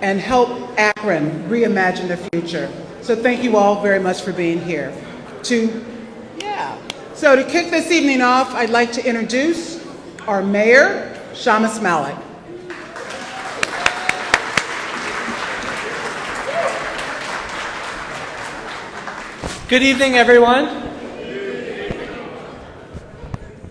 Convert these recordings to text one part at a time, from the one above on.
and help Akron reimagine the future. So thank you all very much for being here. So to kick this evening off, I'd like to introduce our mayor, Shamus Malik. Good evening, everyone.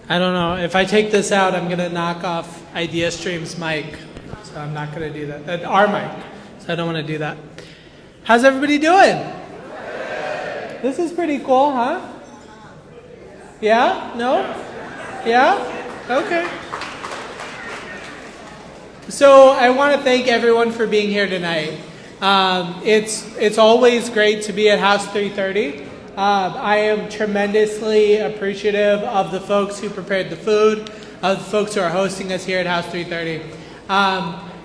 I don't know, if I take this out, I'm going to knock off IdeaStream's mic. So I'm not going to do that. Our mic. So I don't want to do that. How's everybody doing? This is pretty cool, huh? Yeah? No? Yeah? Okay. So I want to thank everyone for being here tonight. It's always great to be at House 330. I am tremendously appreciative of the folks who prepared the food, of the folks who are hosting us here at House 330.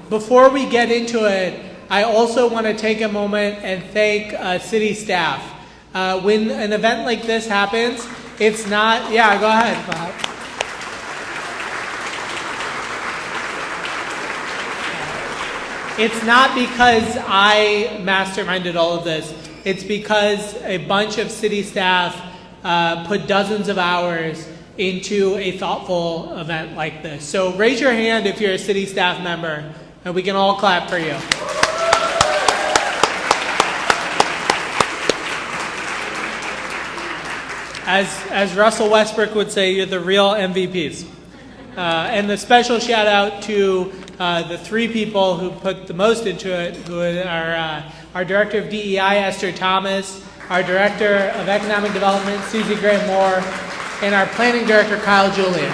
Before we get into it, I also want to take a moment and thank city staff. When an event like this happens, it's not, yeah, go ahead. It's not because I masterminded all of this. It's because a bunch of city staff put dozens of hours into a thoughtful event like this. So raise your hand if you're a city staff member, and we can all clap for you. As Russell Westbrook would say, you're the real MVPs. And the special shout out to the three people who put the most into it, who are our Director of DEI, Esther Thomas, our Director of Economic Development, Susie Graham Moore, and our Planning Director, Kyle Julian.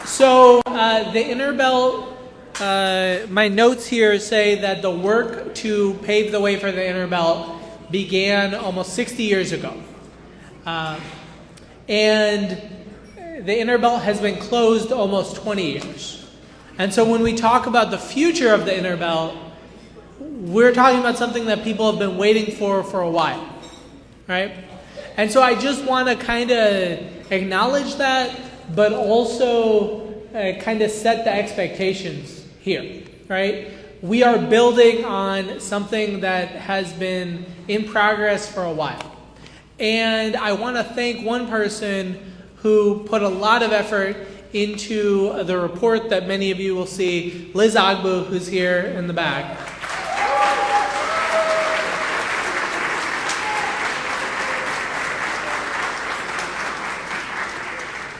So the Innerbelt, my notes here say that the work to pave the way for the Innerbelt began almost 60 years ago. And the Innerbelt has been closed almost 20 years. And so when we talk about the future of the Innerbelt, we're talking about something that people have been waiting for a while, right? And so I just want to kind of acknowledge that, but also kind of set the expectations here, right? We are building on something that has been in progress for a while. And I want to thank one person who put a lot of effort into the report that many of you will see, Liz Agbu, who's here in the back.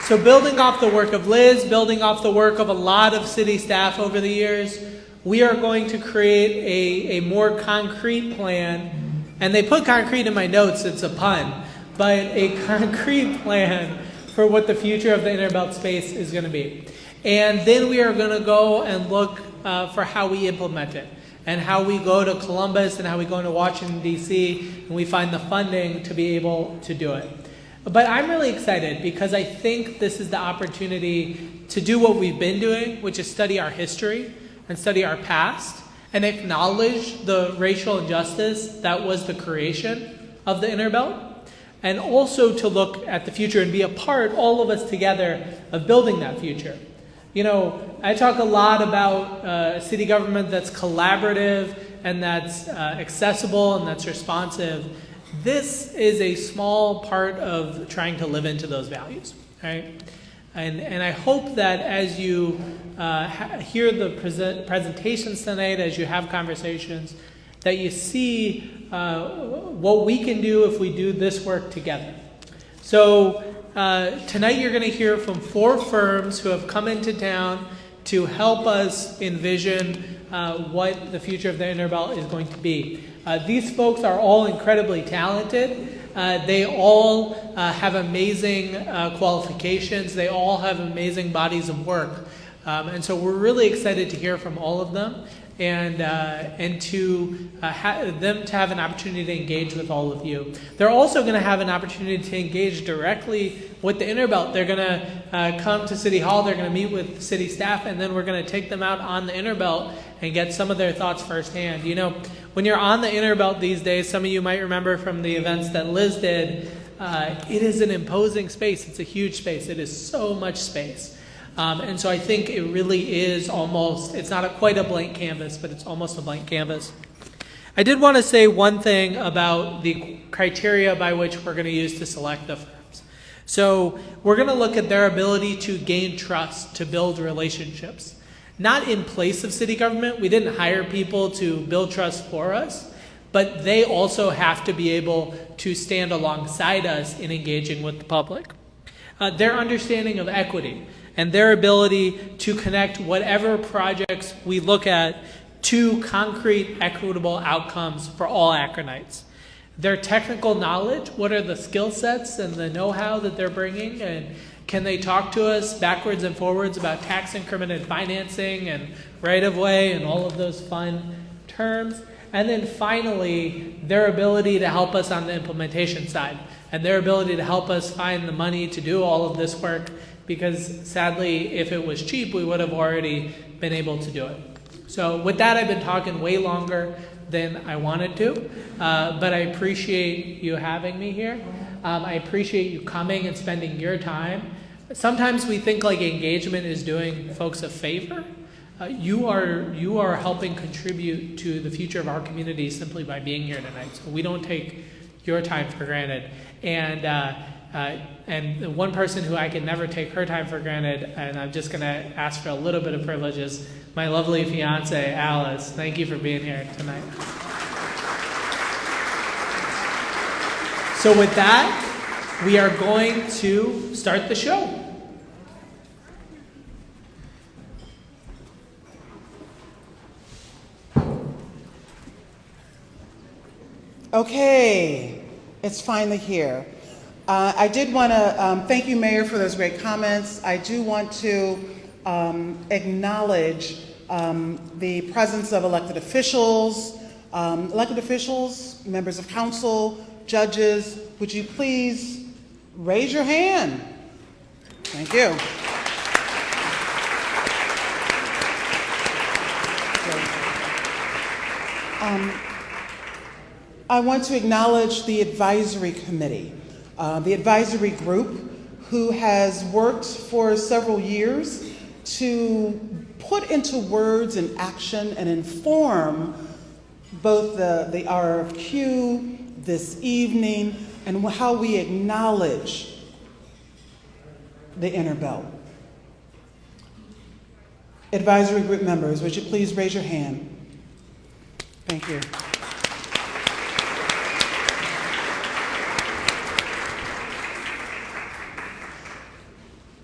So building off the work of Liz, building off the work of a lot of city staff over the years, we are going to create a more concrete plan. And they put concrete in my notes, it's a pun, but a concrete plan for what the future of the Innerbelt space is going to be. And then we are going to go and look for how we implement it, and how we go to Columbus and how we go into Washington, D.C., and we find the funding to be able to do it. But I'm really excited because I think this is the opportunity to do what we've been doing, which is study our history and study our past and acknowledge the racial injustice that was the creation of the Innerbelt, and also to look at the future and be a part, all of us together, of building that future. You know, I talk a lot about a city government that's collaborative and that's accessible and that's responsive. This is a small part of trying to live into those values, right? And I hope that as you hear the presentations tonight, as you have conversations, that you see what we can do if we do this work together. So tonight you're going to hear from 4 firms who have come into town to help us envision what the future of the Innerbelt is going to be. These folks are all incredibly talented. They all have amazing qualifications. They all have amazing bodies of work. And so we're really excited to hear from all of them and to them to have an opportunity to engage with all of you. They're also going to have an opportunity to engage directly with the Innerbelt. They're going to come to City Hall, they're going to meet with city staff, and then we're going to take them out on the Innerbelt and get some of their thoughts firsthand. You know, when you're on the Innerbelt these days, some of you might remember from the events that Liz did, it is an imposing space. It's a huge space. It is so much space. And so I think it really is almost, it's not quite a blank canvas, but it's almost a blank canvas. I did want to say one thing about the criteria by which we're going to use to select the firms. So we're going to look at their ability to gain trust, to build relationships. Not in place of city government. We didn't hire people to build trust for us, but they also have to be able to stand alongside us in engaging with the public. Their understanding of equity and their ability to connect whatever projects we look at to concrete, equitable outcomes for all Akronites. Their technical knowledge, what are the skill sets and the know-how that they're bringing, and can they talk to us backwards and forwards about tax increment and financing and right-of-way and all of those fun terms? And then finally, their ability to help us on the implementation side and their ability to help us find the money to do all of this work, because sadly, if it was cheap, we would have already been able to do it. So with that, I've been talking way longer than I wanted to, but I appreciate you having me here. I appreciate you coming and spending your time. Sometimes we think like engagement is doing folks a favor. You are helping contribute to the future of our community simply by being here tonight. So we don't take your time for granted. And the one person who I can never take her time for granted, and I'm just going to ask for a little bit of privilege, is my lovely fiance, Alice. Thank you for being here tonight. So with that, we are going to start the show. Okay, it's finally here. I did want to thank you, Mayor, for those great comments. I do want to acknowledge the presence of elected officials, members of council, judges. Would you please raise your hand? Thank you. I want to acknowledge the advisory committee, the advisory group who has worked for several years to put into words and action and inform both the RFQ this evening and how we acknowledge the Innerbelt. Advisory group members, would you please raise your hand? Thank you.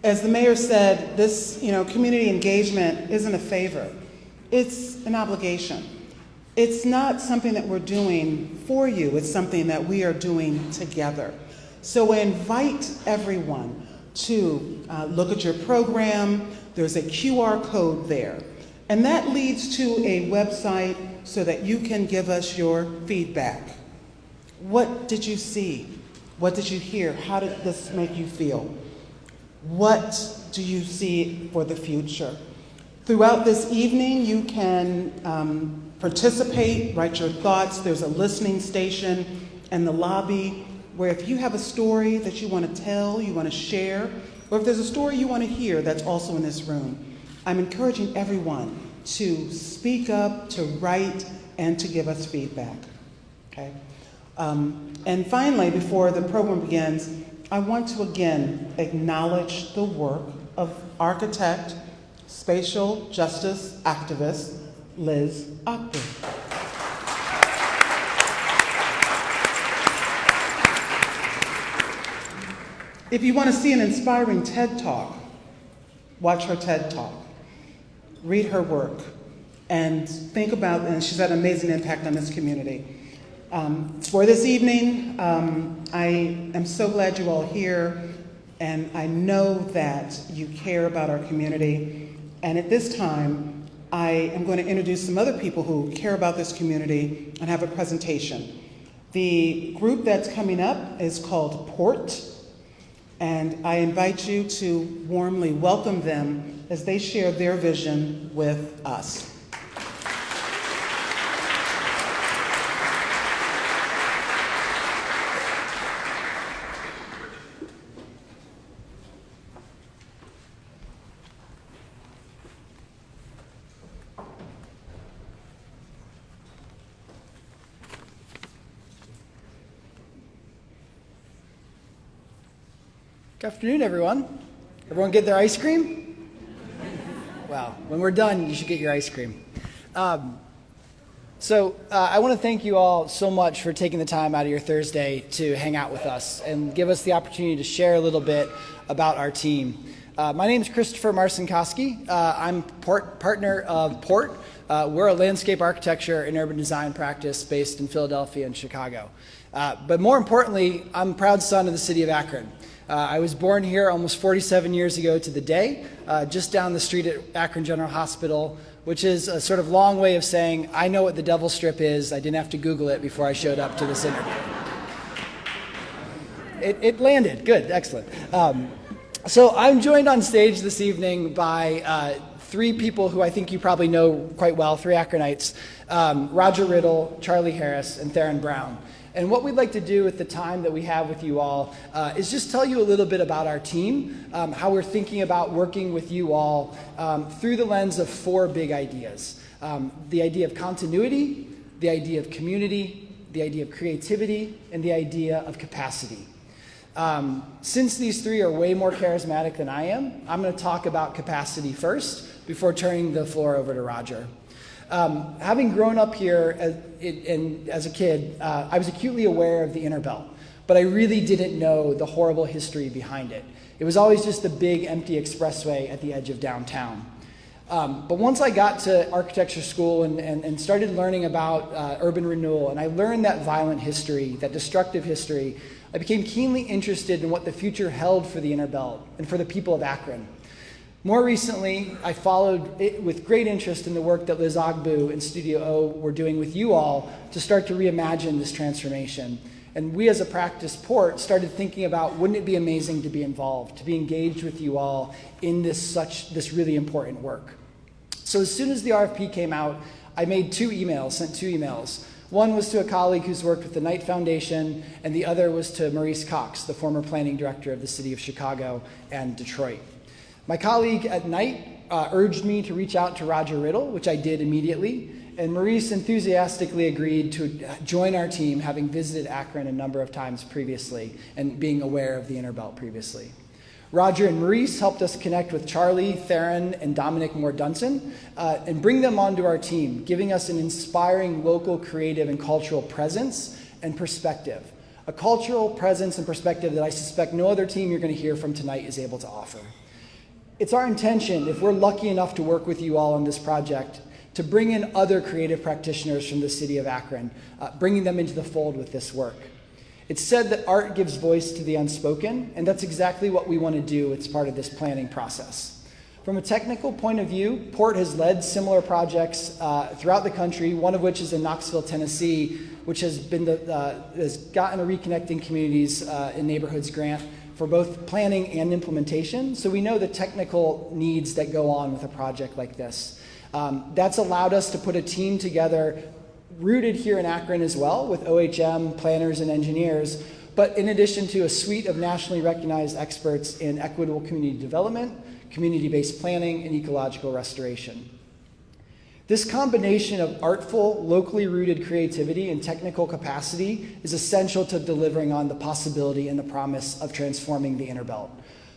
As the mayor said, this community engagement isn't a favor. It's an obligation. It's not something that we're doing for you. It's something that we are doing together. So I invite everyone to look at your program. There's a QR code there. And that leads to a website so that you can give us your feedback. What did you see? What did you hear? How did this make you feel? What do you see for the future? Throughout this evening, you can participate, write your thoughts. There's a listening station in the lobby where if you have a story that you want to tell, you want to share, or if there's a story you want to hear that's also in this room, I'm encouraging everyone to speak up, to write, and to give us feedback. Okay? And finally, before the program begins, I want to again acknowledge the work of architect, spatial justice activist, Liz Octor. If you want to see an inspiring TED Talk, watch her TED Talk, read her work, and think about, and she's had an amazing impact on this community. For this evening, I am so glad you're all here, and I know that you care about our community. And at this time, I am going to introduce some other people who care about this community and have a presentation. The group that's coming up is called Port, and I invite you to warmly welcome them as they share their vision with us. Good afternoon, everyone. Everyone get their ice cream? Well, when we're done, you should get your ice cream. I want to thank you all so much for taking the time out of your Thursday to hang out with us and give us the opportunity to share a little bit about our team. My name is Christopher Marcinkoski. I'm partner of Port. We're a landscape architecture and urban design practice based in Philadelphia and Chicago. But more importantly, I'm a proud son of the city of Akron. I was born here almost 47 years ago to the day, just down the street at Akron General Hospital, which is a sort of long way of saying, I know what the Devil Strip is. I didn't have to Google it before I showed up to this interview. It landed. Good. Excellent. So I'm joined on stage this evening by three people who I think you probably know quite well, three Akronites, Roger Riddle, Charlie Harris, and Theron Brown. And what we'd like to do with the time that we have with you all is just tell you a little bit about our team, how we're thinking about working with you all through the lens of four big ideas. The idea of continuity, the idea of community, the idea of creativity, and the idea of capacity. Since these three are way more charismatic than I am, I'm going to talk about capacity first before turning the floor over to Roger. Having grown up here as a kid, I was acutely aware of the Innerbelt, but I really didn't know the horrible history behind it. It was always just a big empty expressway at the edge of downtown. But once I got to architecture school and started learning about urban renewal, and I learned that violent history, that destructive history, I became keenly interested in what the future held for the Innerbelt and for the people of Akron. More recently, I followed it with great interest in the work that Liz Ogbu and Studio O were doing with you all to start to reimagine this transformation. And we as a practice Port started thinking about, wouldn't it be amazing to be involved, to be engaged with you all in this really important work. So as soon as the RFP came out, I sent two emails. One was to a colleague who's worked with the Knight Foundation, and the other was to Maurice Cox, the former planning director of the city of Chicago and Detroit. My colleague at Knight urged me to reach out to Roger Riddle, which I did immediately, and Maurice enthusiastically agreed to join our team, having visited Akron a number of times previously and being aware of the Innerbelt previously. Roger and Maurice helped us connect with Charlie, Theron, and Dominic Moore-Dunson and bring them onto our team, giving us an inspiring local creative and cultural presence and perspective. A cultural presence and perspective that I suspect no other team you're going to hear from tonight is able to offer. It's our intention, if we're lucky enough to work with you all on this project, to bring in other creative practitioners from the city of Akron, bringing them into the fold with this work. It's said that art gives voice to the unspoken, and that's exactly what we want to do as part of this planning process. From a technical point of view, Port has led similar projects throughout the country, one of which is in Knoxville, Tennessee, which has gotten a Reconnecting Communities in Neighborhoods grant for both planning and implementation. So we know the technical needs that go on with a project like this. That's allowed us to put a team together rooted here in Akron as well with OHM, planners, and engineers, but in addition to a suite of nationally recognized experts in equitable community development, community-based planning, and ecological restoration. This combination of artful, locally rooted creativity and technical capacity is essential to delivering on the possibility and the promise of transforming the Innerbelt.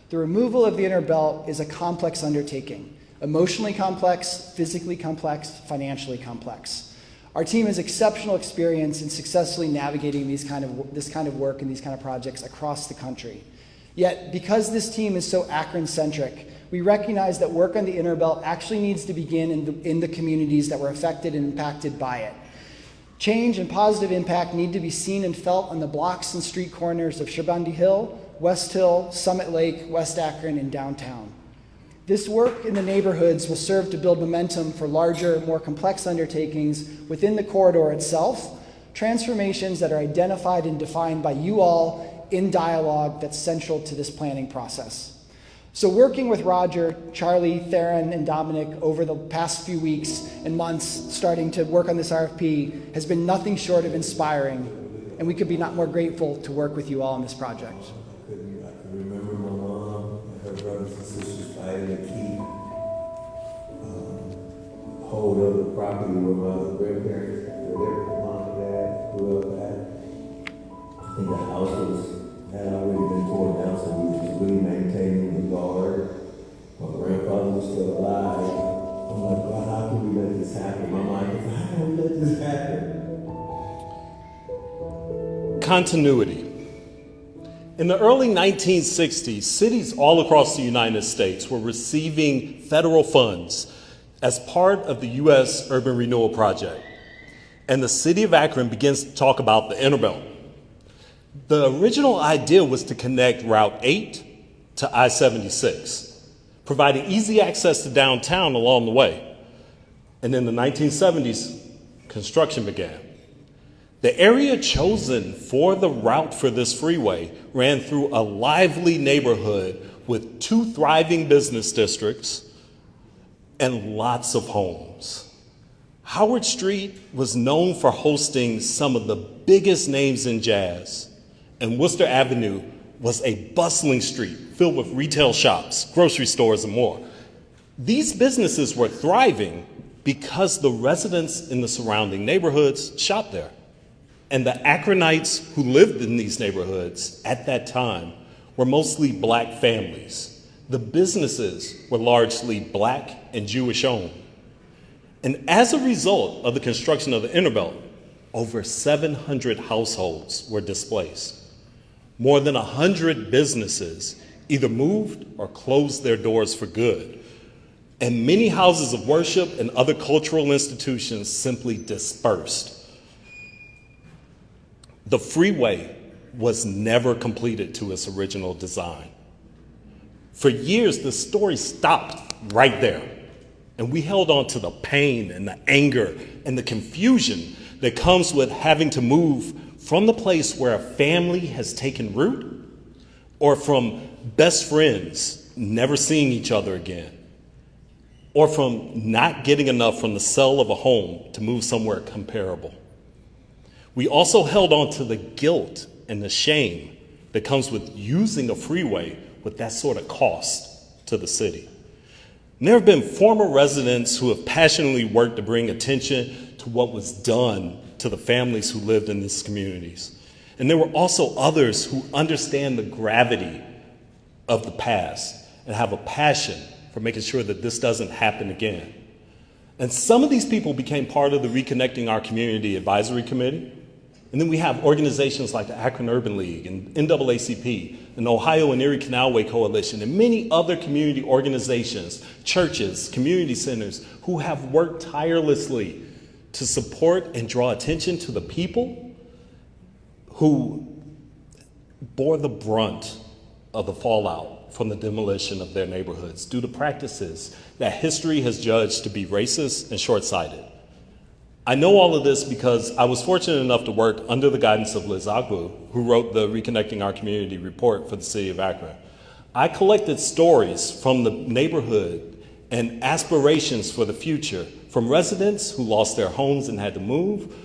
The removal of the Innerbelt is a complex undertaking, emotionally complex, physically complex, financially complex. Our team has exceptional experience in successfully navigating this kind of work and these kind of projects across the country. Yet, because this team is so Akron-centric, we recognize that work on the Innerbelt actually needs to begin in the communities that were affected and impacted by it. Change and positive impact need to be seen and felt on the blocks and street corners of Shabandi Hill, West Hill, Summit Lake, West Akron, and downtown. This work in the neighborhoods will serve to build momentum for larger, more complex undertakings within the corridor itself, transformations that are identified and defined by you all in dialogue that's central to this planning process. So working with Roger, Charlie, Theron, and Dominic over the past few weeks and months starting to work on this RFP has been nothing short of inspiring, and we could be not more grateful to work with you all on this project. I can remember my mom and her brothers and sisters fighting to keep hold of the property where my grandparents, where their mom and dad grew up at. I think the house was had already been torn down, so we was really maintaining the guard. My grandfather was still alive. I'm like, God, how can we let this happen? My mind is, how can we let this happen? Continuity. In the early 1960s, cities all across the United States were receiving federal funds as part of the U.S. Urban Renewal Project. And the city of Akron begins to talk about the Innerbelt. The original idea was to connect Route 8 to I-76, providing easy access to downtown along the way. And in the 1970s, construction began. The area chosen for the route for this freeway ran through a lively neighborhood with 2 thriving business districts and lots of homes. Howard Street was known for hosting some of the biggest names in jazz, and Worcester Avenue was a bustling street filled with retail shops, grocery stores, and more. These businesses were thriving because the residents in the surrounding neighborhoods shopped there. And the Akronites who lived in these neighborhoods at that time were mostly black families. The businesses were largely black and Jewish owned. And as a result of the construction of the Innerbelt, over 700 households were displaced. More than 100 businesses either moved or closed their doors for good. And many houses of worship and other cultural institutions simply dispersed. The freeway was never completed to its original design. For years, the story stopped right there. And we held on to the pain and the anger and the confusion that comes with having to move from the place where a family has taken root, or from best friends never seeing each other again, or from not getting enough from the sale of a home to move somewhere comparable. We also held on to the guilt and the shame that comes with using a freeway with that sort of cost to the city. And there have been former residents who have passionately worked to bring attention to what was done to the families who lived in these communities. And there were also others who understand the gravity of the past and have a passion for making sure that this doesn't happen again. And some of these people became part of the Reconnecting Our Community Advisory Committee. And then we have organizations like the Akron Urban League and NAACP and the Ohio and Erie Canalway Coalition and many other community organizations, churches, community centers who have worked tirelessly to support and draw attention to the people who bore the brunt of the fallout from the demolition of their neighborhoods due to practices that history has judged to be racist and short-sighted. I know all of this because I was fortunate enough to work under the guidance of Liz Agbu, who wrote the Reconnecting Our Community report for the city of Akron. I collected stories from the neighborhood and aspirations for the future from residents who lost their homes and had to move,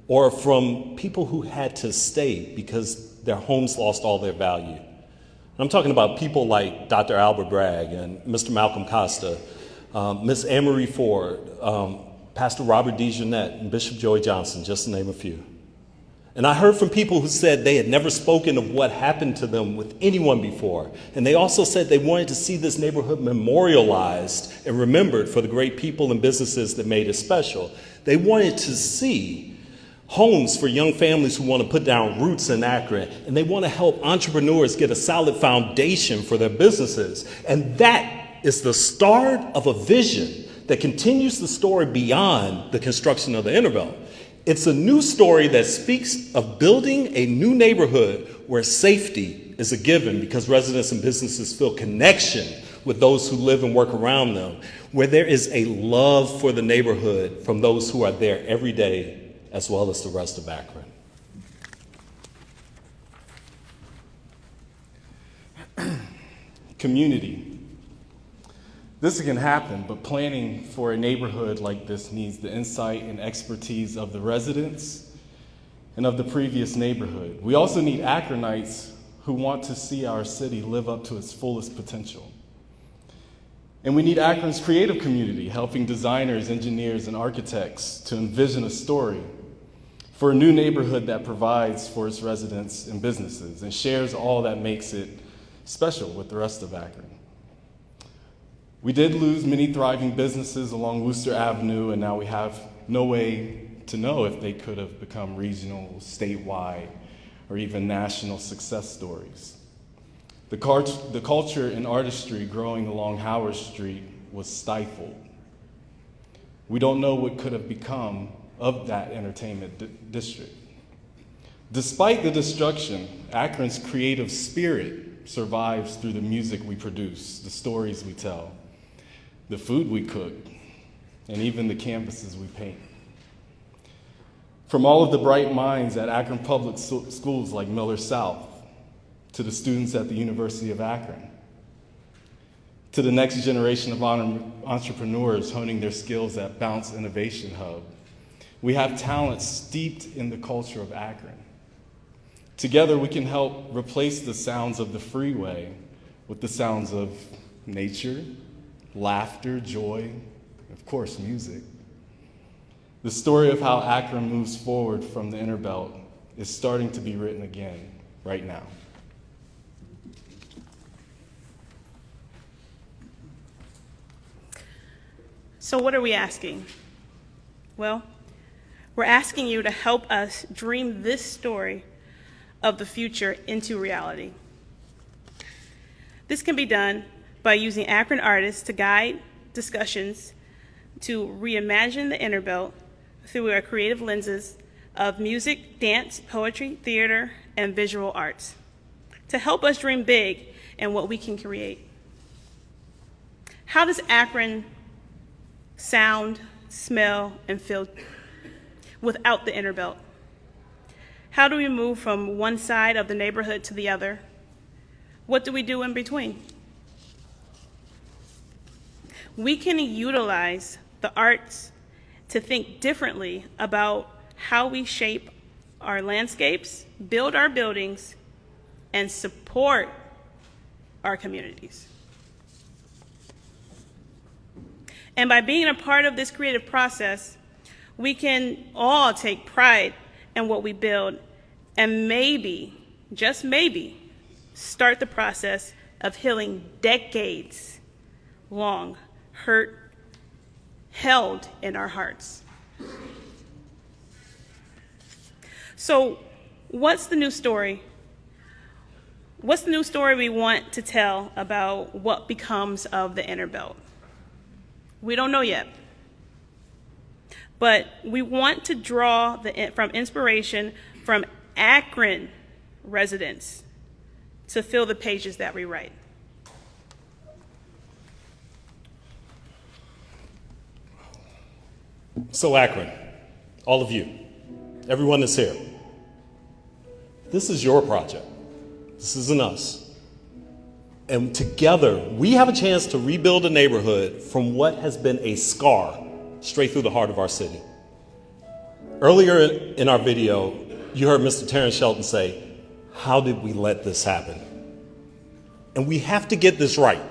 or from people who had to stay because their homes lost all their value. I'm talking about people like Dr. Albert Bragg and Mr. Malcolm Costa, Miss Anne-Marie Ford, Pastor Robert DeJeanette, and Bishop Joey Johnson, just to name a few. And I heard from people who said they had never spoken of what happened to them with anyone before. And they also said they wanted to see this neighborhood memorialized and remembered for the great people and businesses that made it special. They wanted to see homes for young families who want to put down roots in Akron, and they want to help entrepreneurs get a solid foundation for their businesses. And that is the start of a vision that continues the story beyond the construction of the Innerbelt. It's a new story that speaks of building a new neighborhood where safety is a given because residents and businesses feel connection with those who live and work around them, where there is a love for the neighborhood from those who are there every day, as well as the rest of Akron. Community. This can happen, but planning for a neighborhood like this needs the insight and expertise of the residents and of the previous neighborhood. We also need Akronites who want to see our city live up to its fullest potential. And we need Akron's creative community, helping designers, engineers, and architects to envision a story for a new neighborhood that provides for its residents and businesses and shares all that makes it special with the rest of Akron. We did lose many thriving businesses along Worcester Avenue, and now we have no way to know if they could have become regional, statewide, or even national success stories. The culture and artistry growing along Howard Street was stifled. We don't know what could have become of that entertainment district. Despite the destruction, Akron's creative spirit survives through the music we produce, the stories we tell, the food we cook, and even the canvases we paint. From all of the bright minds at Akron Public Schools like Miller South, to the students at the University of Akron, to the next generation of entrepreneurs honing their skills at Bounce Innovation Hub, we have talent steeped in the culture of Akron. Together, we can help replace the sounds of the freeway with the sounds of nature, laughter, joy, of course, music. The story of how Akron moves forward from the Innerbelt is starting to be written again right now. So what are we asking? Well, we're asking you to help us dream this story of the future into reality. This can be done by using Akron artists to guide discussions to reimagine the Innerbelt through our creative lenses of music, dance, poetry, theater, and visual arts, to help us dream big and what we can create. How does Akron sound, smell, and feel without the Innerbelt? How do we move from one side of the neighborhood to the other? What do we do in between? We can utilize the arts to think differently about how we shape our landscapes, build our buildings, and support our communities. And by being a part of this creative process, we can all take pride in what we build and maybe, just maybe, start the process of healing decades-long hurt held in our hearts. So, what's the new story? What's the new story we want to tell about what becomes of the Innerbelt? We don't know yet. But we want to draw from inspiration from Akron residents to fill the pages that we write. So Akron, all of you, everyone that's here, this is your project. This isn't us. And together, we have a chance to rebuild a neighborhood from what has been a scar straight through the heart of our city. Earlier in our video, you heard Mr. Terrence Shelton say, how did we let this happen? And we have to get this right.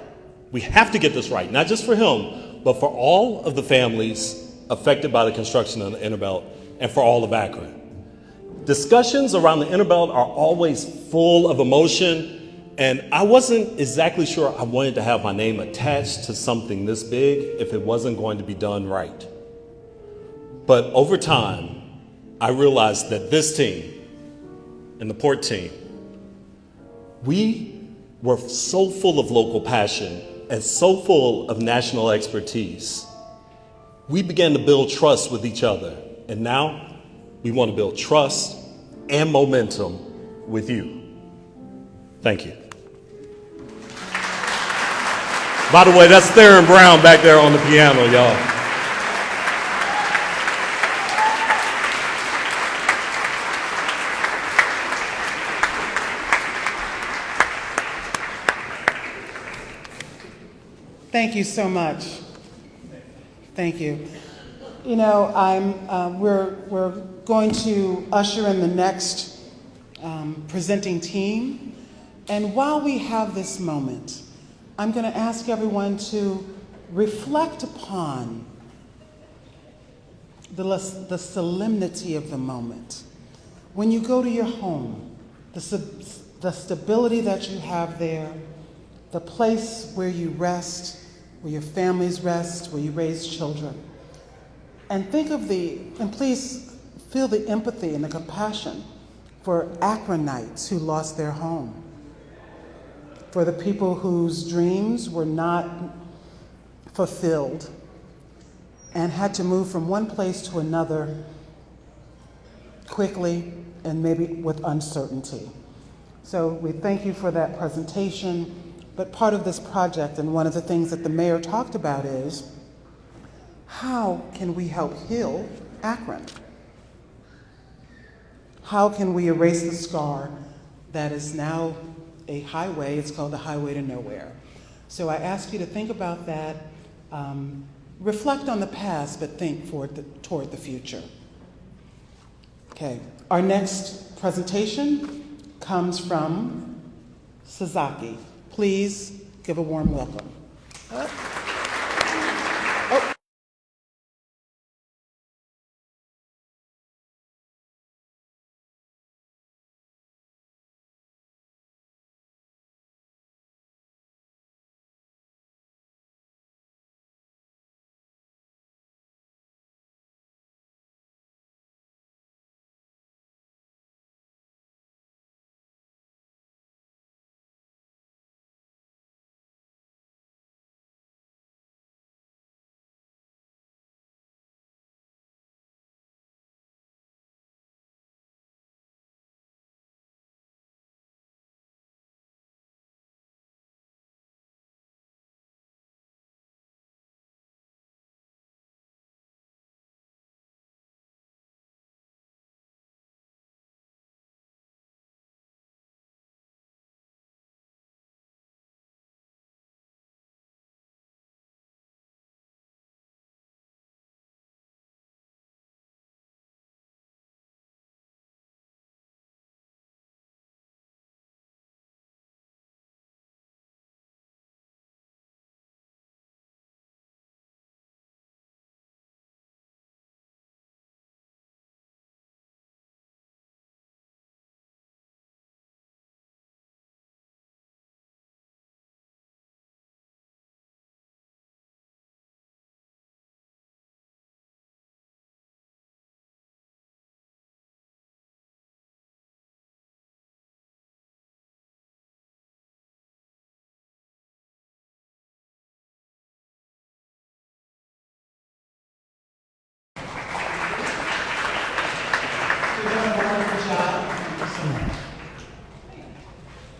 We have to get this right, not just for him, but for all of the families affected by the construction of the Innerbelt and for all of Akron. Discussions around the Innerbelt are always full of emotion, and I wasn't exactly sure I wanted to have my name attached to something this big if it wasn't going to be done right. But over time, I realized that this team and the Port team, we were so full of local passion and so full of national expertise. We began to build trust with each other, and now we want to build trust and momentum with you. Thank you. By the way, that's Theron Brown back there on the piano, y'all. Thank you so much. Thank you. You know, we're going to usher in the next presenting team. And while we have this moment, I'm going to ask everyone to reflect upon the solemnity of the moment. When you go to your home, the stability that you have there, the place where you rest, where your families rest, where you raise children. And and please feel the empathy and the compassion for Akronites who lost their home, for the people whose dreams were not fulfilled and had to move from one place to another quickly and maybe with uncertainty. So we thank you for that presentation, but part of this project and one of the things that the mayor talked about is how can we help heal Akron? How can we erase the scar that is now a highway? It's called the Highway to Nowhere. So I ask you to think about that, reflect on the past, but think toward the future. Okay, our next presentation comes from Sasaki. Please give a warm welcome.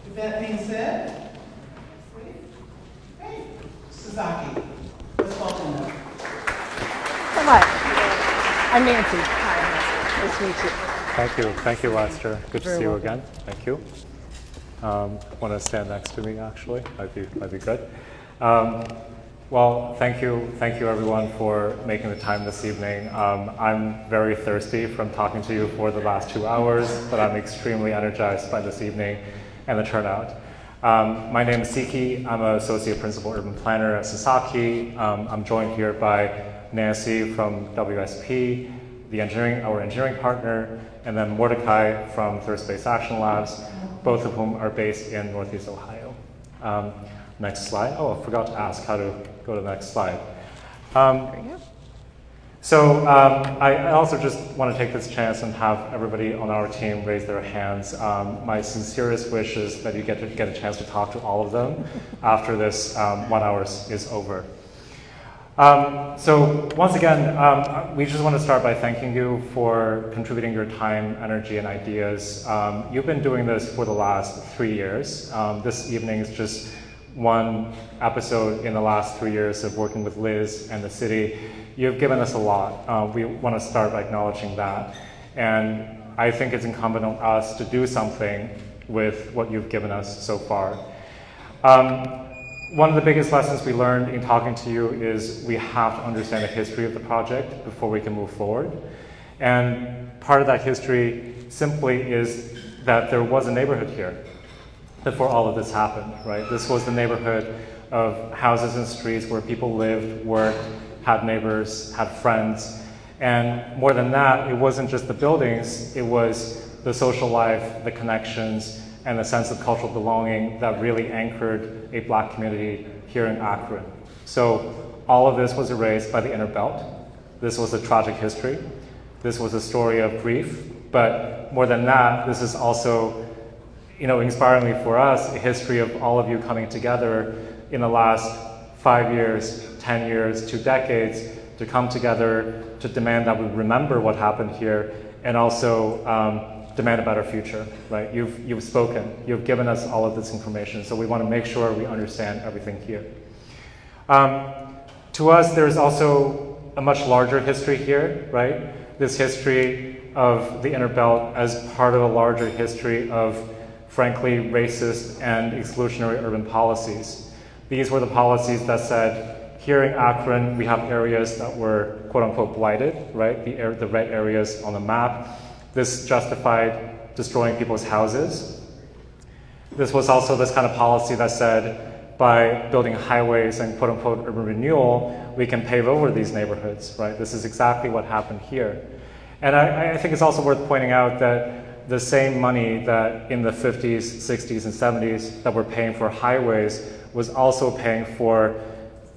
With that being said, hey, Sasaki, let's welcome them. Hi, I'm Nancy. Hi, nice to meet you. Thank you, Lester. Good to see you again. Thank you. Want to stand next to me, actually? Might be good. Well, thank you everyone for making the time this evening. I'm very thirsty from talking to you for the last 2 hours, but I'm extremely energized by this evening and the turnout. My name is Siki. I'm an Associate Principal Urban Planner at Sasaki. I'm joined here by Nancy from WSP, our engineering partner, and then Mordecai from Third Space Action Labs, both of whom are based in Northeast Ohio. Next slide. Oh, I forgot to ask how to go to the next slide. So I also just want to take this chance and have everybody on our team raise their hands. My sincerest wish is that you get a chance to talk to all of them after this 1 hour is over. So once again, we just want to start by thanking you for contributing your time, energy, and ideas. You've been doing this for the last 3 years. This evening is just one episode in the last 3 years of working with Liz and the city. You've given us a lot. We want to start by acknowledging that. And I think it's incumbent on us to do something with what you've given us so far. One of the biggest lessons we learned in talking to you is we have to understand the history of the project before we can move forward. And part of that history simply is that there was a neighborhood here before all of this happened, right? This was the neighborhood of houses and streets where people lived, worked, had neighbors, had friends, And more than that, it wasn't just the buildings, it was the social life, the connections, and the sense of cultural belonging that really anchored a Black community here in Akron. So all of this was erased by the Innerbelt. This was a tragic history. This was a story of grief. But more than that, this is also, inspiringly for us, a history of all of you coming together in the last 5 years, 10 years, 2 decades, to come together to demand that we remember what happened here, and also demand a better future, right? You've spoken, you've given us all of this information, so we want to make sure we understand everything here. To us, there's also a much larger history here, right? This history of the Innerbelt as part of a larger history of, frankly, racist and exclusionary urban policies. These were the policies that said, here in Akron, we have areas that were quote-unquote blighted, right? The red areas on the map. This justified destroying people's houses. This was also this kind of policy that said, by building highways and quote-unquote urban renewal, we can pave over these neighborhoods, right? This is exactly what happened here. And I think it's also worth pointing out that the same money that in the 50s, 60s, and 70s that we're paying for highways was also paying for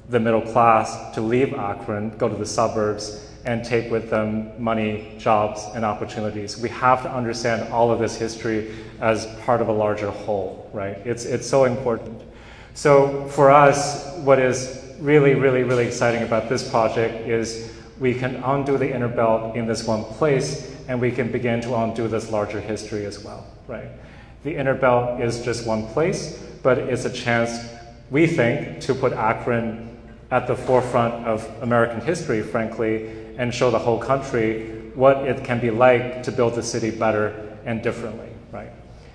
the middle class to leave Akron, go to the suburbs, and take with them money, jobs, and opportunities. We have to understand all of this history as part of a larger whole, right? It's so important. So for us, what is really, really, really exciting about this project is we can undo the Innerbelt in this one place, and we can begin to undo this larger history as well, right? The Innerbelt is just one place, but it's a chance, we think, to put Akron at the forefront of American history, frankly, and show the whole country what it can be like to build the city better and differently, right?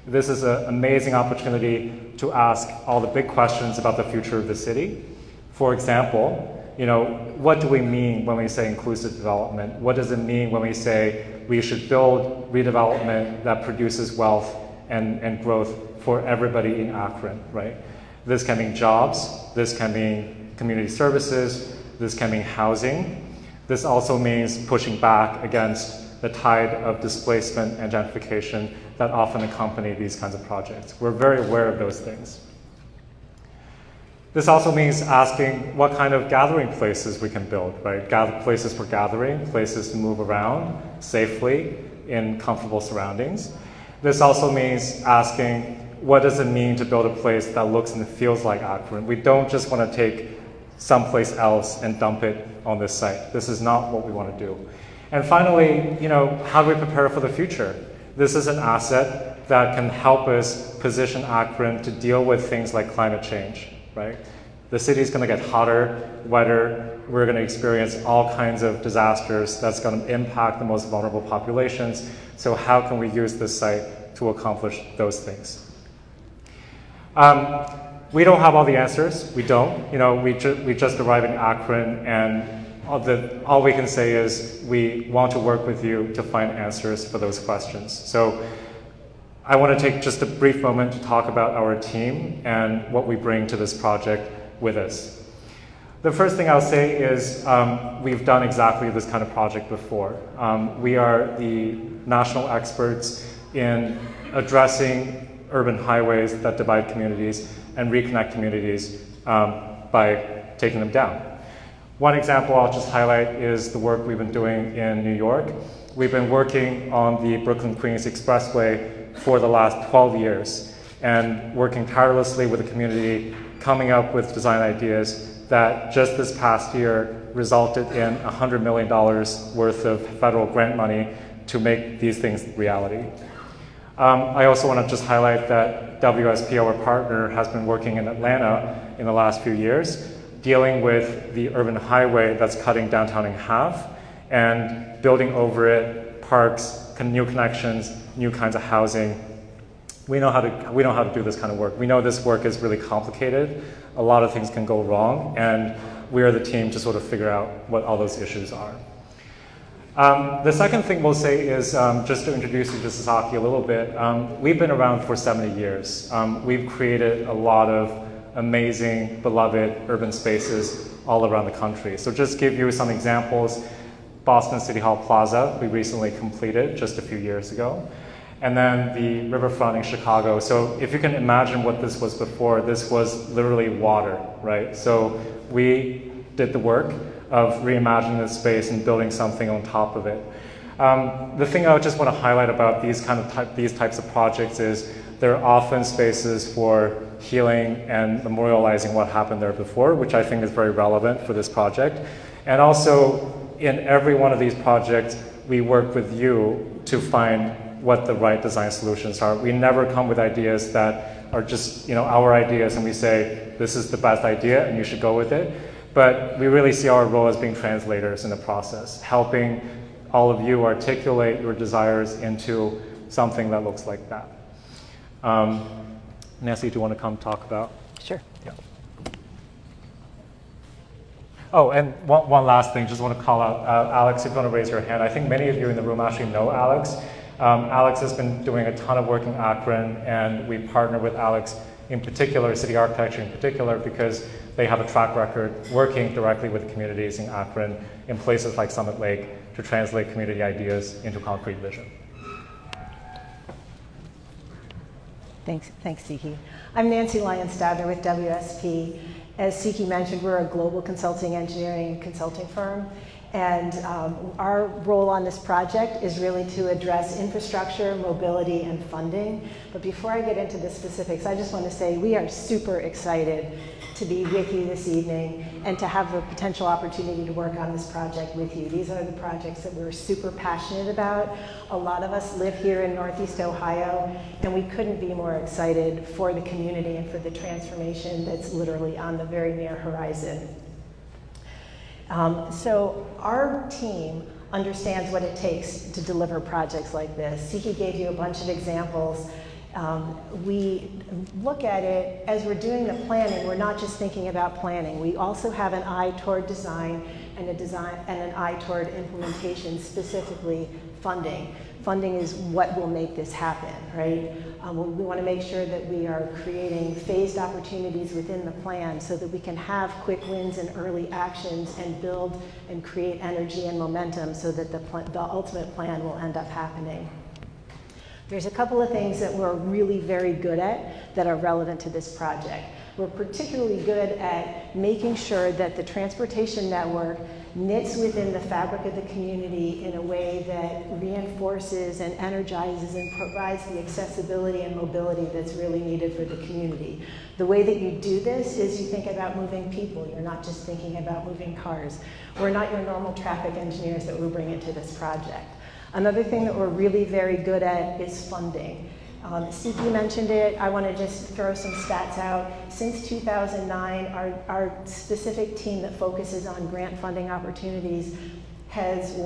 This is an amazing opportunity to ask all the big questions about the future of the city. For example, what do we mean when we say inclusive development? What does it mean when we say we should build redevelopment that produces wealth and growth for everybody in Akron, right? This can mean jobs, this can mean community services, this can mean housing. This also means pushing back against the tide of displacement and gentrification that often accompany these kinds of projects. We're very aware of those things. This also means asking what kind of gathering places we can build, right? Places for gathering, places to move around safely in comfortable surroundings. This also means asking, what does it mean to build a place that looks and feels like Akron? We don't just want to take someplace else and dump it on this site. This is not what we want to do. And finally, how do we prepare for the future? This is an asset that can help us position Akron to deal with things like climate change, right? The city's going to get hotter, wetter. We're going to experience all kinds of disasters that's going to impact the most vulnerable populations. So how can we use this site to accomplish those things? We don't have all the answers. We don't. We just arrived in Akron, and all we can say is we want to work with you to find answers for those questions. So I want to take just a brief moment to talk about our team and what we bring to this project with us. The first thing I'll say is we've done exactly this kind of project before. We are the national experts in addressing urban highways that divide communities and reconnect communities by taking them down. One example I'll just highlight is the work we've been doing in New York. We've been working on the Brooklyn-Queens Expressway for the last 12 years and working tirelessly with the community, coming up with design ideas that just this past year resulted in $100 million worth of federal grant money to make these things reality. I also want to just highlight that WSP, our partner, has been working in Atlanta in the last few years, dealing with the urban highway that's cutting downtown in half and building over it parks, new connections, new kinds of housing. We know how to do this kind of work. We know this work is really complicated. A lot of things can go wrong, and we are the team to sort of figure out what all those issues are. The second thing we'll say is, just to introduce you to Sasaki a little bit, we've been around for 70 years. We've created a lot of amazing, beloved urban spaces all around the country. So just give you some examples. Boston City Hall Plaza, we recently completed just a few years ago. And then the riverfront in Chicago. So if you can imagine what this was before, this was literally water, right? So we did the work of reimagining this space and building something on top of it. The thing I just want to highlight about these types of projects is they're often spaces for healing and memorializing what happened there before, which I think is very relevant for this project. And also, in every one of these projects, we work with you to find what the right design solutions are. We never come with ideas that are just our ideas and we say, this is the best idea and you should go with it. But we really see our role as being translators in the process, helping all of you articulate your desires into something that looks like that. Nancy, do you want to come talk about? Sure. Yeah. Oh, and one last thing, just want to call out Alex, if you want to raise your hand. I think many of you in the room actually know Alex. Alex has been doing a ton of work in Akron, and we partner with Alex in particular, city architecture in particular, because they have a track record working directly with communities in Akron in places like Summit Lake to translate community ideas into concrete vision. Thanks, Siki. I'm Nancy Lyons-Stadner with WSP. As Siki mentioned, we're a global consulting engineering consulting firm, and our role on this project is really to address infrastructure, mobility, and funding. But before I get into the specifics, I just want to say we are super excited to be with you this evening and to have the potential opportunity to work on this project with you. These are the projects that we're super passionate about. A lot of us live here in Northeast Ohio, and we couldn't be more excited for the community and for the transformation that's literally on the very near horizon. So our team understands what it takes to deliver projects like this. Siki gave you a bunch of examples. We look at it as we're doing the planning. We're not just thinking about planning. We also have an eye toward design and an eye toward implementation, specifically funding. Funding is what will make this happen, right? We want to make sure that we are creating phased opportunities within the plan so that we can have quick wins and early actions and build and create energy and momentum so that the ultimate plan will end up happening. There's a couple of things that we're really very good at that are relevant to this project. We're particularly good at making sure that the transportation network knits within the fabric of the community in a way that reinforces and energizes and provides the accessibility and mobility that's really needed for the community. The way that you do this is you think about moving people. You're not just thinking about moving cars. We're not your normal traffic engineers that we bring into this project. Another thing that we're really very good at is funding. Siki mentioned it. I want to just throw some stats out. Since 2009, our specific team that focuses on grant funding opportunities has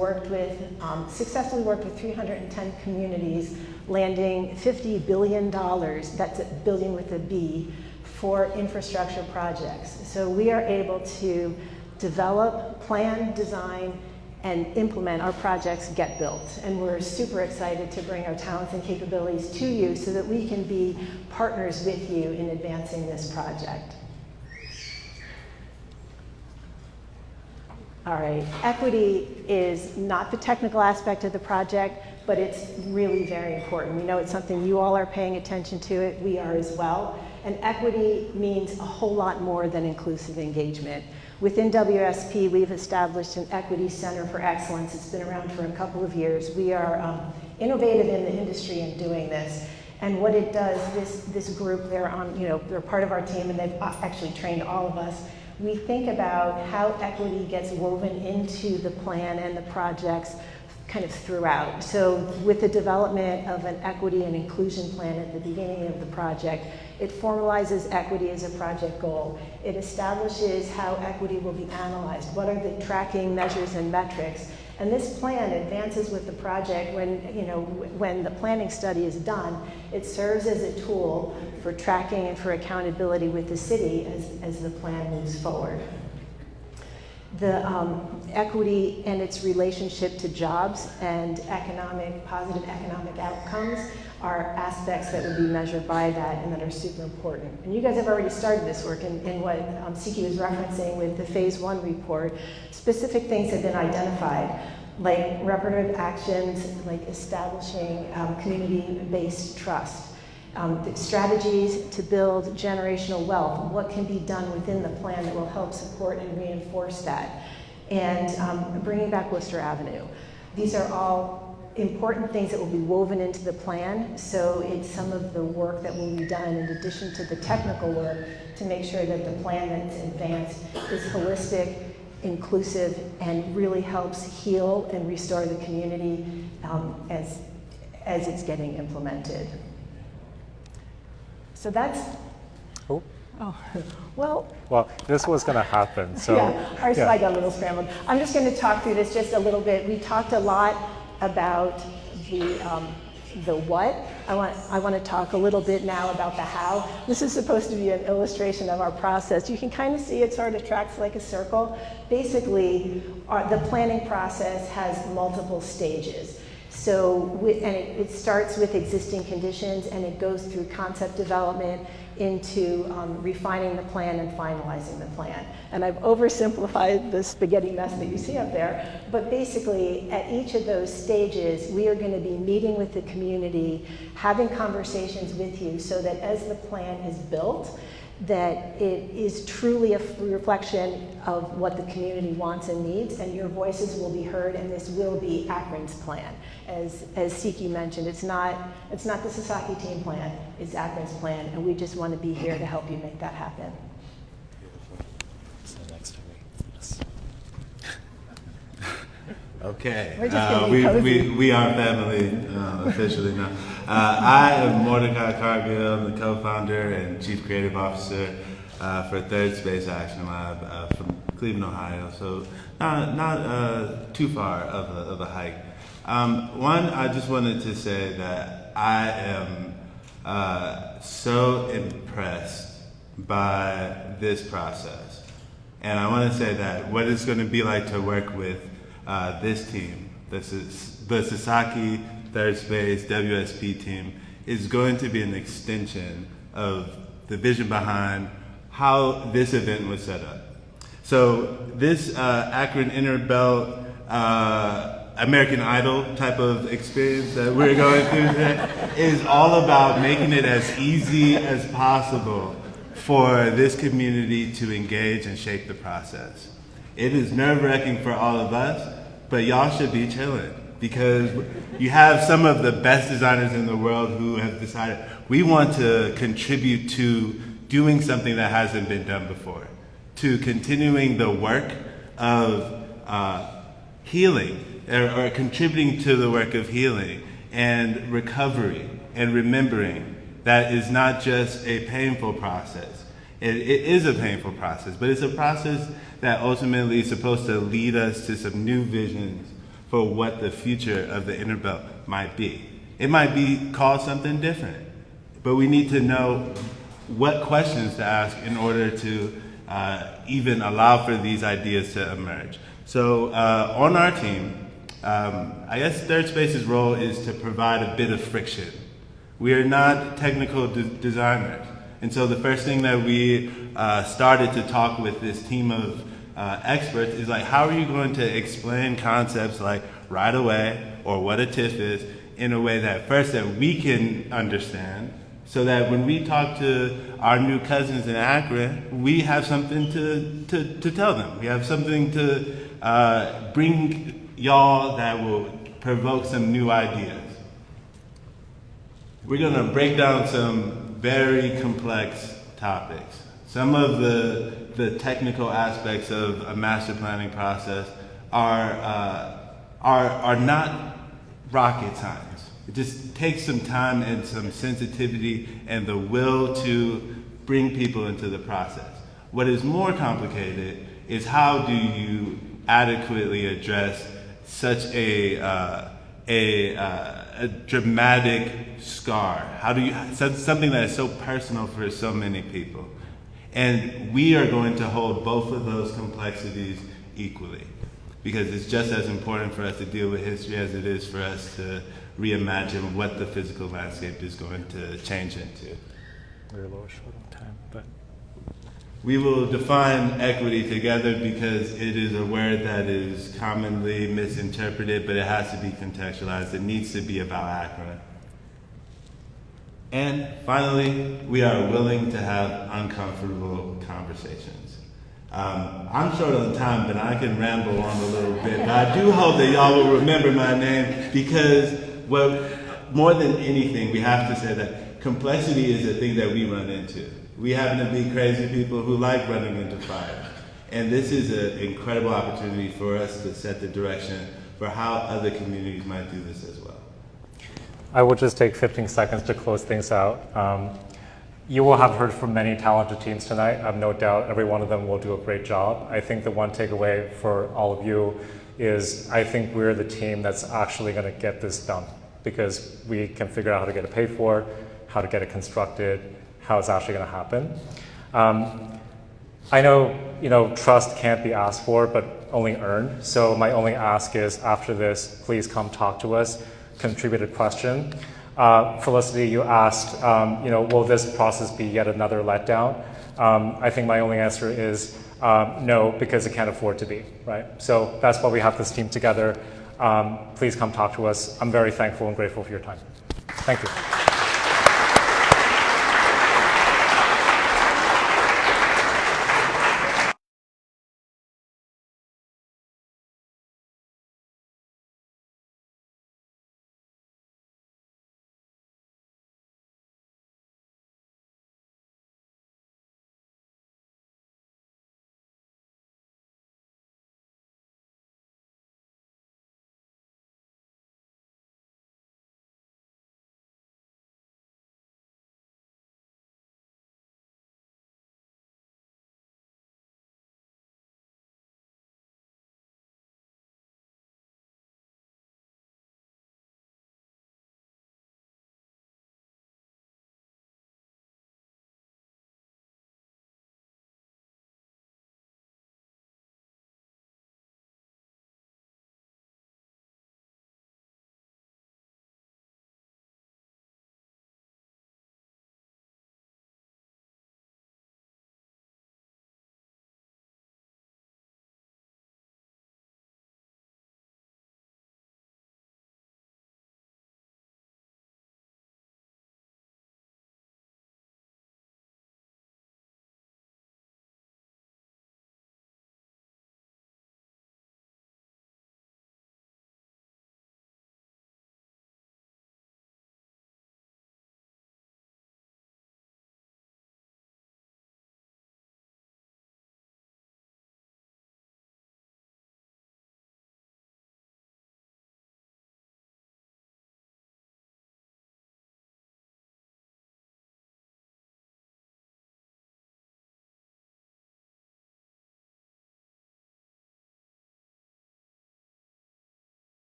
successfully worked with 310 communities, landing $50 billion, that's a billion with a B, for infrastructure projects. So we are able to develop, plan, design, and implement our projects get built. And we're super excited to bring our talents and capabilities to you so that we can be partners with you in advancing this project. All right, equity is not the technical aspect of the project, but it's really very important. We know it's something you all are paying attention to it, we are as well. And equity means a whole lot more than inclusive engagement. Within WSP, we've established an Equity Center for Excellence. It's been around for a couple of years. We are innovative in the industry in doing this. And what it does, this group, they're part of our team, and they've actually trained all of us. We think about how equity gets woven into the plan and the projects kind of throughout. So with the development of an equity and inclusion plan at the beginning of the project, it formalizes equity as a project goal. It establishes how equity will be analyzed. What are the tracking measures and metrics? And this plan advances with the project when the planning study is done. It serves as a tool for tracking and for accountability with the city as the plan moves forward. The equity and its relationship to jobs and positive economic outcomes are aspects that would be measured by that and that are super important. And you guys have already started this work in what Siki was referencing with the phase 1 report. Specific things have been identified. like reparative actions, like establishing community-based trust, the strategies to build generational wealth, what can be done within the plan that will help support and reinforce that, and bringing back Worcester Avenue. These are all important things that will be woven into the plan, so it's some of the work that will be done in addition to the technical work to make sure that the plan that's advanced is holistic, inclusive, and really helps heal and restore the community as it's getting implemented. So that's, well, this was going to happen. So yeah, our slide got a little scrambled. I'm just going to talk through this just a little bit. We talked a lot about the what. I want to talk a little bit now about the how. This is supposed to be an illustration of our process. You can kind of see it sort of tracks like a circle. Basically, the planning process has multiple stages. So, it starts with existing conditions, and it goes through concept development into refining the plan and finalizing the plan. And I've oversimplified the spaghetti mess that you see up there, but basically at each of those stages, we are going to be meeting with the community, having conversations with you so that as the plan is built, that it is truly a reflection of what the community wants and needs, and your voices will be heard, and this will be Akron's plan. As Siki mentioned, it's not the Sasaki team plan, it's Akron's plan, and we just want to be here to help you make that happen. So next to me. Okay, We're just getting cozy. we are family officially now. I am Mordecai Cargill. I'm the co-founder and chief creative officer for Third Space Action Lab from Cleveland, Ohio. So not too far of a hike. One, I just wanted to say that I am so impressed by this process, and I want to say that what it's going to be like to work with this team, the Sasaki Third Space WSP team, is going to be an extension of the vision behind how this event was set up. So this Akron Innerbelt American Idol type of experience that we're going through today is all about making it as easy as possible for this community to engage and shape the process. It is nerve-wracking for all of us, but y'all should be chilling because you have some of the best designers in the world who have decided we want to contribute to doing something that hasn't been done before, to continuing the work of healing, or contributing to the work of healing and recovery and remembering that is not just a painful process. It is a painful process, but it's a process that ultimately is supposed to lead us to some new visions for what the future of the Innerbelt might be. It might be called something different, but we need to know what questions to ask in order to even allow for these ideas to emerge. So on our team, I guess Third Space's role is to provide a bit of friction. We are not technical designers. And so the first thing that we started to talk with this team of experts is like, how are you going to explain concepts like right away or what a TIF is in a way that first that we can understand, so that when we talk to our new cousins in Akron, we have something to tell them. We have something to bring y'all that will provoke some new ideas. We're gonna break down some very complex topics. Some of the technical aspects of a master planning process are not rocket science. It just takes some time and some sensitivity and the will to bring people into the process. What is more complicated is how do you adequately address such a dramatic scar? How do you, something that is so personal for so many people? And we are going to hold both of those complexities equally, because it's just as important for us to deal with history as it is for us to reimagine what the physical landscape is going to change into. We're a little short on time, but We will define equity together because it is a word that is commonly misinterpreted, but it has to be contextualized. It needs to be about Akron. And finally, we are willing to have uncomfortable conversations. I'm short on time, but I can ramble on a little bit. But I do hope that y'all will remember my name because more than anything, we have to say that complexity is a thing that we run into. We happen to be crazy people who like running into fire. And this is an incredible opportunity for us to set the direction for how other communities might do this as well. I will just take 15 seconds to close things out. You will have heard from many talented teams tonight. I have no doubt every one of them will do a great job. I think the one takeaway for all of you is I think we're the team that's actually going to get this done because we can figure out how to get it paid for, how to get it constructed, how it's actually going to happen. I know, trust can't be asked for, but only earned. So my only ask is after this, please come talk to us, contribute a question. Felicity, you asked, will this process be yet another letdown? I think my only answer is no, because it can't afford to be, right? So that's why we have this team together. Please come talk to us. I'm very thankful and grateful for your time. Thank you.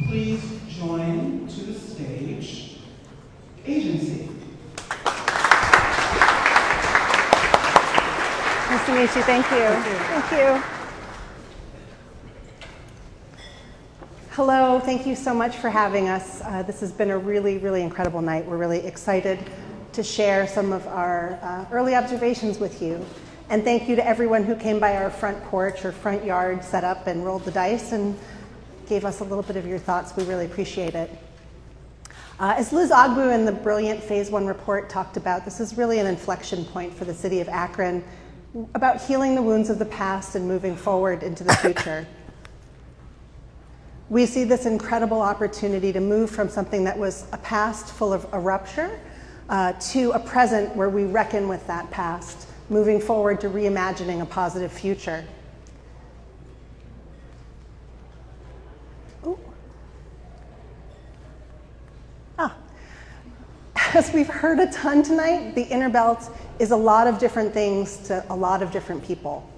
Please join to the stage agency. Nice to meet you. Thank you. Thank you. Hello. Thank you so much for having us. This has been a really, really incredible night. We're really excited to share some of our early observations with you. And thank you to everyone who came by our front porch or front yard, set up and rolled the dice and gave us a little bit of your thoughts. We really appreciate it. As Liz Ogbu in the brilliant Phase 1 report talked about, this is really an inflection point for the city of Akron about healing the wounds of the past and moving forward into the future. We see this incredible opportunity to move from something that was a past full of a rupture to a present where we reckon with that past, moving forward to reimagining a positive future. As we've heard a ton tonight, the Innerbelt is a lot of different things to a lot of different people.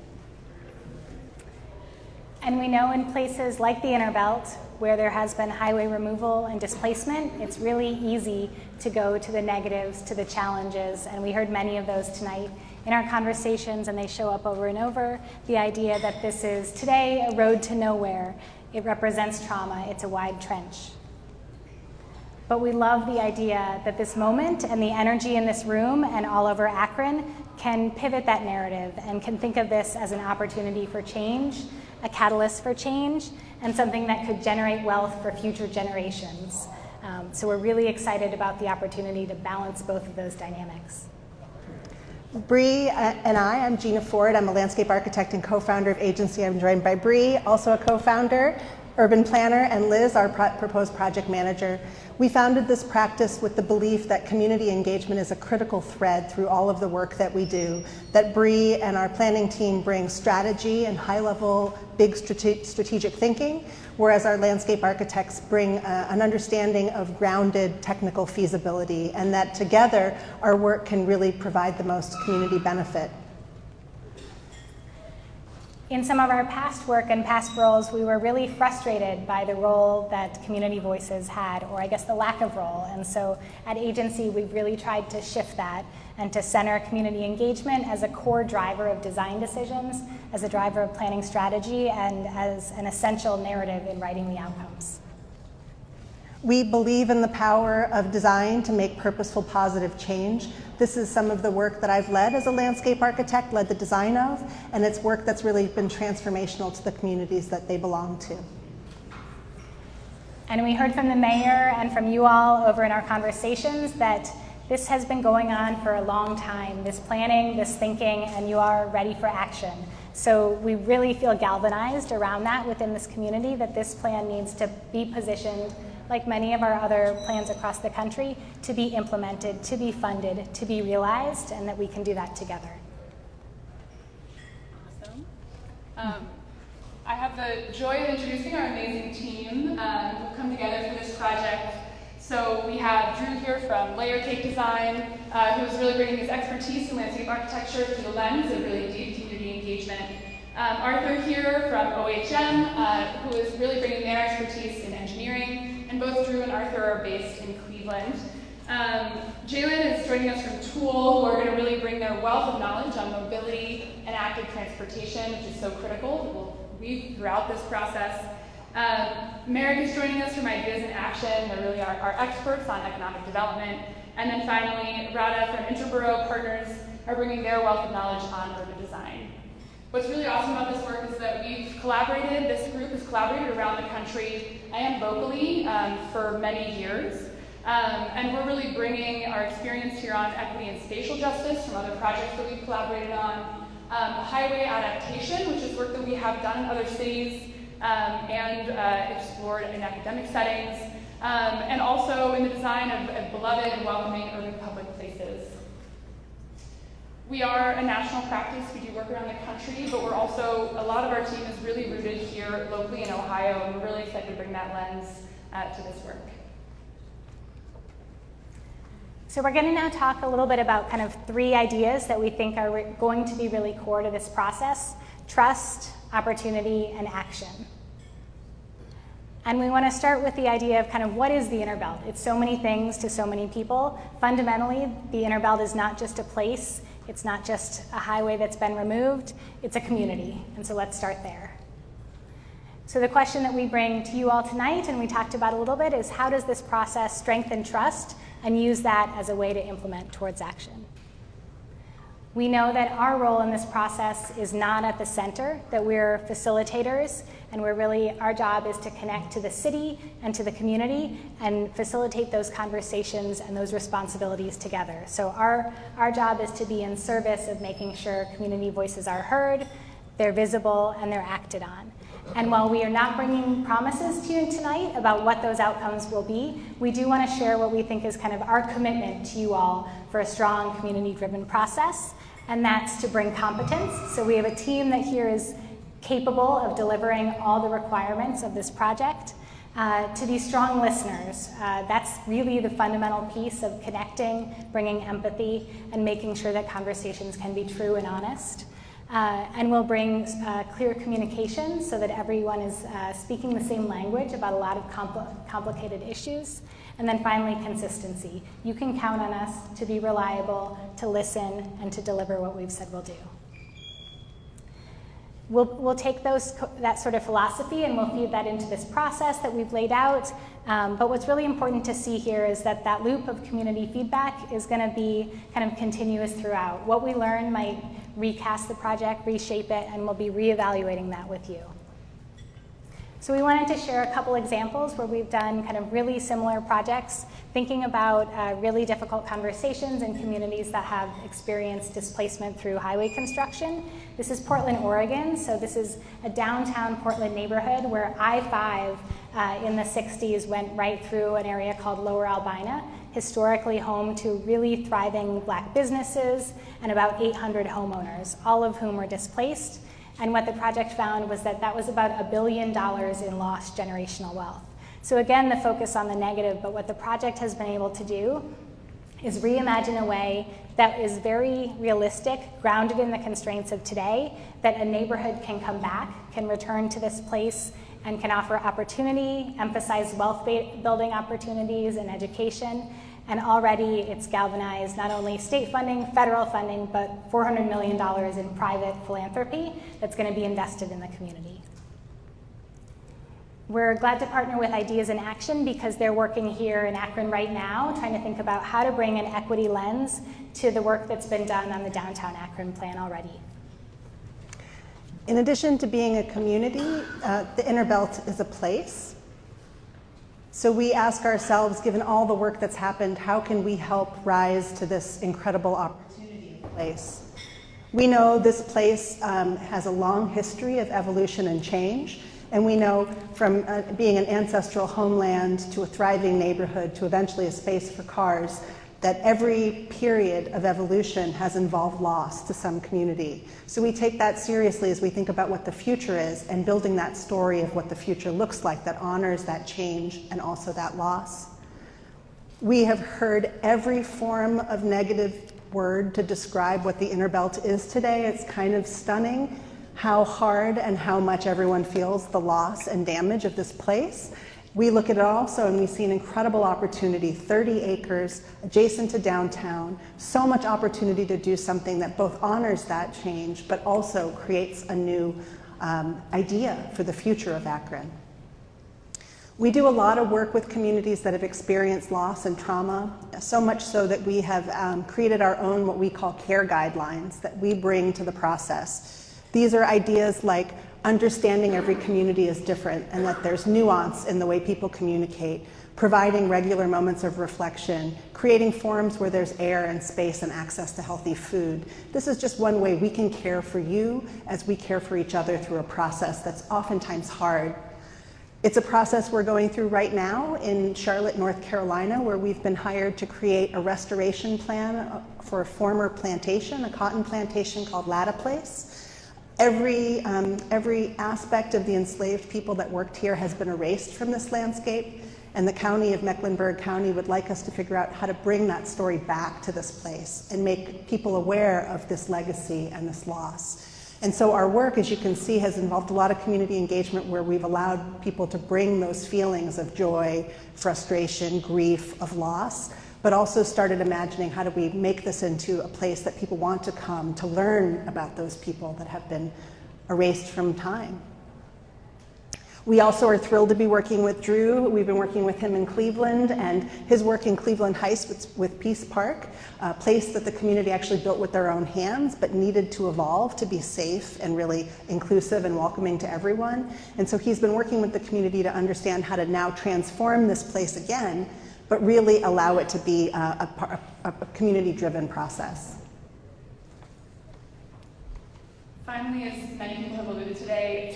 And we know in places like the Innerbelt, where there has been highway removal and displacement, it's really easy to go to the negatives, to the challenges, and we heard many of those tonight in our conversations, and they show up over and over. The idea that this is today a road to nowhere. It represents trauma, it's a wide trench. But we love the idea that this moment and the energy in this room and all over Akron can pivot that narrative and can think of this as an opportunity for change, a catalyst for change, and something that could generate wealth for future generations. So we're really excited about the opportunity to balance both of those dynamics. Bree and I'm Gina Ford. I'm a landscape architect and co-founder of Agency. I'm joined by Bree, also a co-founder, urban planner, and Liz, our proposed project manager. We founded this practice with the belief that community engagement is a critical thread through all of the work that we do, that Bree and our planning team bring strategy and high-level, big strategic thinking, whereas our landscape architects bring an understanding of grounded technical feasibility, and that together our work can really provide the most community benefit. In some of our past work and past roles, we were really frustrated by the role that community voices had, or I guess the lack of role. And so at Agency, we've really tried to shift that and to center community engagement as a core driver of design decisions, as a driver of planning strategy, and as an essential narrative in writing the outcomes. We believe in the power of design to make purposeful, positive change. This is some of the work that I've led as a landscape architect, led the design of, and it's work that's really been transformational to the communities that they belong to. And we heard from the mayor and from you all over in our conversations that this has been going on for a long time, this planning, this thinking, and you are ready for action. So we really feel galvanized around that within this community, that this plan needs to be positioned, like many of our other plans across the country, to be implemented, to be funded, to be realized, and that we can do that together. Awesome. I have the joy of introducing our amazing team who've come together for this project. So we have Drew here from Layer Cake Design, who is really bringing his expertise in landscape architecture through the lens of really deep community engagement. Arthur here from OHM, who is really bringing their expertise in engineering. And both Drew and Arthur are based in Cleveland. Jalen is joining us from Tool, who are going to really bring their wealth of knowledge on mobility and active transportation, which is so critical, that will weave throughout this process. Merrick is joining us from Ideas in Action. They really are our experts on economic development. And then finally, Radha from Interborough Partners are bringing their wealth of knowledge on urban design. What's really awesome about this work is that we've collaborated, this group has collaborated around the country and locally for many years. And we're really bringing our experience here on equity and spatial justice from other projects that we've collaborated on. Highway adaptation, which is work that we have done in other cities and explored in academic settings. And also in the design of beloved and welcoming urban public places. We are a national practice. We do work around the country, but we're also, a lot of our team is really rooted here locally in Ohio, and we're really excited to bring that lens to this work. So we're going to now talk a little bit about kind of three ideas that we think are going to be really core to this process: trust, opportunity, and action. And we want to start with the idea of kind of what is the Innerbelt? It's so many things to so many people. Fundamentally, the Innerbelt is not just a place. It's not just a highway that's been removed. It's a community. And so let's start there. So the question that we bring to you all tonight, and we talked about a little bit, is how does this process strengthen trust and use that as a way to implement towards action? We know that our role in this process is not at the center, that we're facilitators, and our job is to connect to the city and to the community and facilitate those conversations and those responsibilities together. So our job is to be in service of making sure community voices are heard, they're visible, and they're acted on. And while we are not bringing promises to you tonight about what those outcomes will be, we do want to share what we think is kind of our commitment to you all for a strong community-driven process, and that's to bring competence. So we have a team that here is capable of delivering all the requirements of this project, to be strong listeners. That's really the fundamental piece of connecting, bringing empathy, and making sure that conversations can be true and honest. And we'll bring clear communication so that everyone is speaking the same language about a lot of complicated issues. And then finally, consistency. You can count on us to be reliable, to listen, and to deliver what we've said we'll do. We'll take that sort of philosophy and we'll feed that into this process that we've laid out. But what's really important to see here is that that loop of community feedback is going to be kind of continuous throughout. What we learn might recast the project, reshape it, and we'll be reevaluating that with you. So we wanted to share a couple examples where we've done kind of really similar projects, thinking about really difficult conversations in communities that have experienced displacement through highway construction. This is Portland, Oregon. So this is a downtown Portland neighborhood where I-5 in the 60s went right through an area called Lower Albina, historically home to really thriving Black businesses and about 800 homeowners, all of whom were displaced. And what the project found was that that was about $1 billion in lost generational wealth. So again, the focus on the negative, but what the project has been able to do is reimagine a way that is very realistic, grounded in the constraints of today, that a neighborhood can come back, can return to this place, and can offer opportunity, emphasize wealth building opportunities and education. And already it's galvanized not only state funding, federal funding, but $400 million in private philanthropy that's going to be invested in the community. We're glad to partner with Ideas in Action because they're working here in Akron right now, trying to think about how to bring an equity lens to the work that's been done on the downtown Akron plan already. In addition to being a community, the Innerbelt is a place. So we ask ourselves, given all the work that's happened, how can we help rise to this incredible opportunity in place? We know this place has a long history of evolution and change, and we know from being an ancestral homeland to a thriving neighborhood to eventually a space for cars, that every period of evolution has involved loss to some community. So we take that seriously as we think about what the future is and building that story of what the future looks like that honors that change and also that loss. We have heard every form of negative word to describe what the Innerbelt is today. It's kind of stunning how hard and how much everyone feels the loss and damage of this place. We look at it also and we see an incredible opportunity, 30 acres adjacent to downtown, so much opportunity to do something that both honors that change but also creates a new idea for the future of Akron. We do a lot of work with communities that have experienced loss and trauma, so much so that we have created our own what we call care guidelines that we bring to the process. These are ideas like understanding every community is different and that there's nuance in the way people communicate, providing regular moments of reflection, creating forums where there's air and space and access to healthy food. This is just one way we can care for you as we care for each other through a process that's oftentimes hard. It's a process we're going through right now in Charlotte, North Carolina, where we've been hired to create a restoration plan for a former plantation, a cotton plantation called Latta Place. Every aspect of the enslaved people that worked here has been erased from this landscape, and the county of Mecklenburg County would like us to figure out how to bring that story back to this place and make people aware of this legacy and this loss. And so our work, as you can see, has involved a lot of community engagement where we've allowed people to bring those feelings of joy, frustration, grief, of loss, but also started imagining how do we make this into a place that people want to come to learn about those people that have been erased from time. We also are thrilled to be working with Drew. We've been working with him in Cleveland, and his work in Cleveland Heights with Peace Park, a place that the community actually built with their own hands, but needed to evolve to be safe and really inclusive and welcoming to everyone. And so he's been working with the community to understand how to now transform this place again, but really allow it to be a community-driven process. Finally, as many people have alluded to today,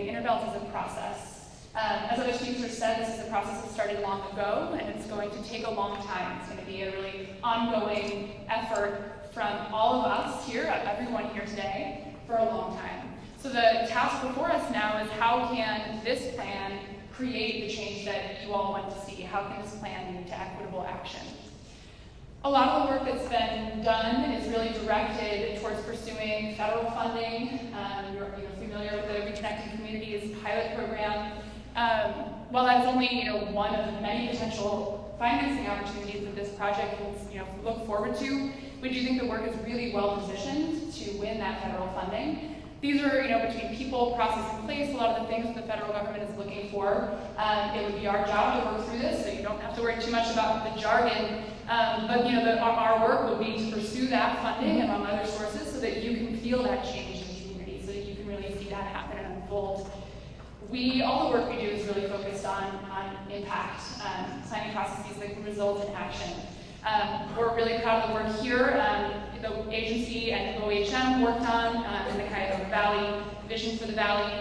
the Innerbelt is a process. As other speakers have said, this is a process that started long ago, and it's going to take a long time. It's going to be a really ongoing effort from all of us here, everyone here today, for a long time. So the task before us now is how can this plan create the change that you all want to see? How can this plan lead to equitable action? A lot of the work that's been done is really directed towards pursuing pursuing federal funding. You're familiar with the Reconnecting Communities pilot program. While that's only one of many potential financing opportunities that this project will look forward to, we do think the work is really well positioned to win that federal funding. These are, between people, process, and place, a lot of the things that the federal government is looking for. It would be our job to work through this, so you don't have to worry too much about the jargon. But our work would be to pursue that funding among other sources so that you can feel that change in the community, so that you can really see that happen and unfold. All the work we do is really focused on impact, planning processes that can result in action. We're really proud of the work here. The agency and OHM worked on in the Cuyahoga Valley, Vision for the Valley.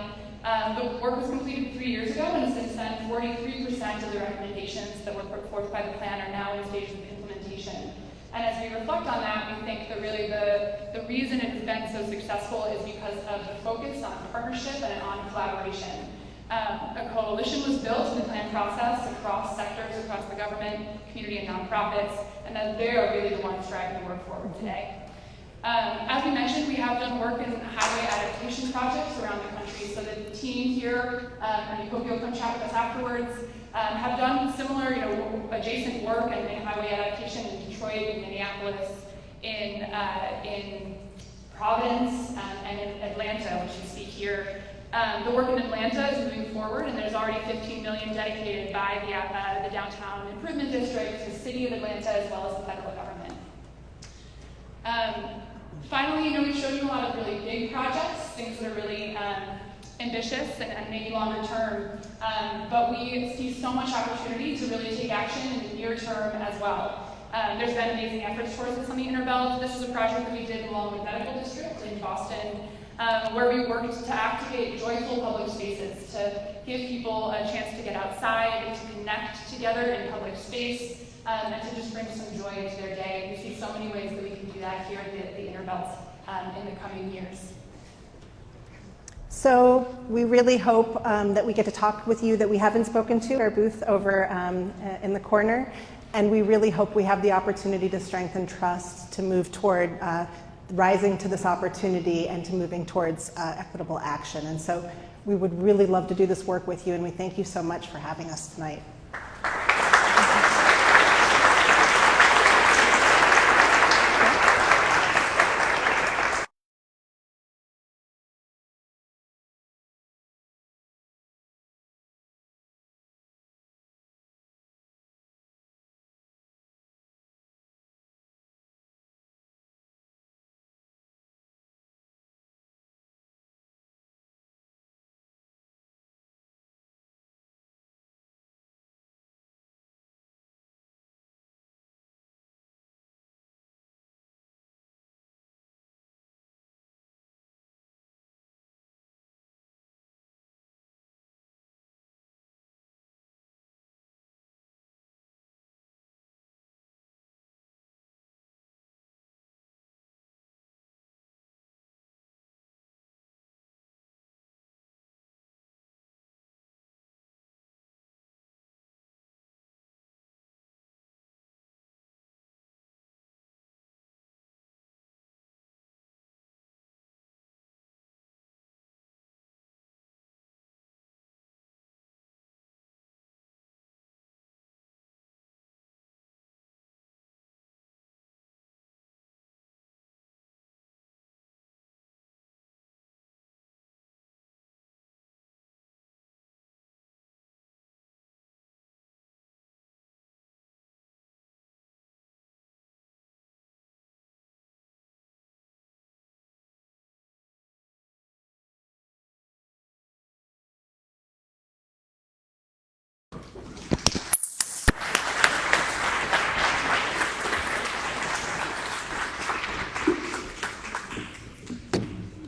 The work was completed 3 years ago, and since then, 43% of the recommendations that were put forth by the plan are now in stages of implementation. And as we reflect on that, we think that really the reason it has been so successful is because of the focus on partnership and on collaboration. A coalition was built in the plan process across sectors, across the government, community, and nonprofits, and that they are really the ones driving the work forward today. As we mentioned, we have done work in highway adaptation projects around the country, so the team here, and we hope you'll come chat with us afterwards, have done similar, adjacent work in highway adaptation in Detroit, in Minneapolis, in Providence, and in Atlanta, which you see here. The work in Atlanta is moving forward, and there's already $15 million dedicated by the Downtown Improvement District, the City of Atlanta, as well as the federal government. Finally, we've shown you a lot of really big projects, things that are really ambitious and maybe longer term, but we see so much opportunity to really take action in the near term as well. There's been amazing efforts towards this on the Innerbelt. This is a project that we did along with Medical District in Boston, where we worked to activate joyful public spaces, to give people a chance to get outside and to connect together in public space, and to just bring some joy into their day. We see so many ways that we can do that here at the Innerbelt in the coming years. So we really hope that we get to talk with you that we haven't spoken to, our booth over in the corner, and we really hope we have the opportunity to strengthen trust, to move toward rising to this opportunity and to moving towards equitable action. And so we would really love to do this work with you, and we thank you so much for having us tonight.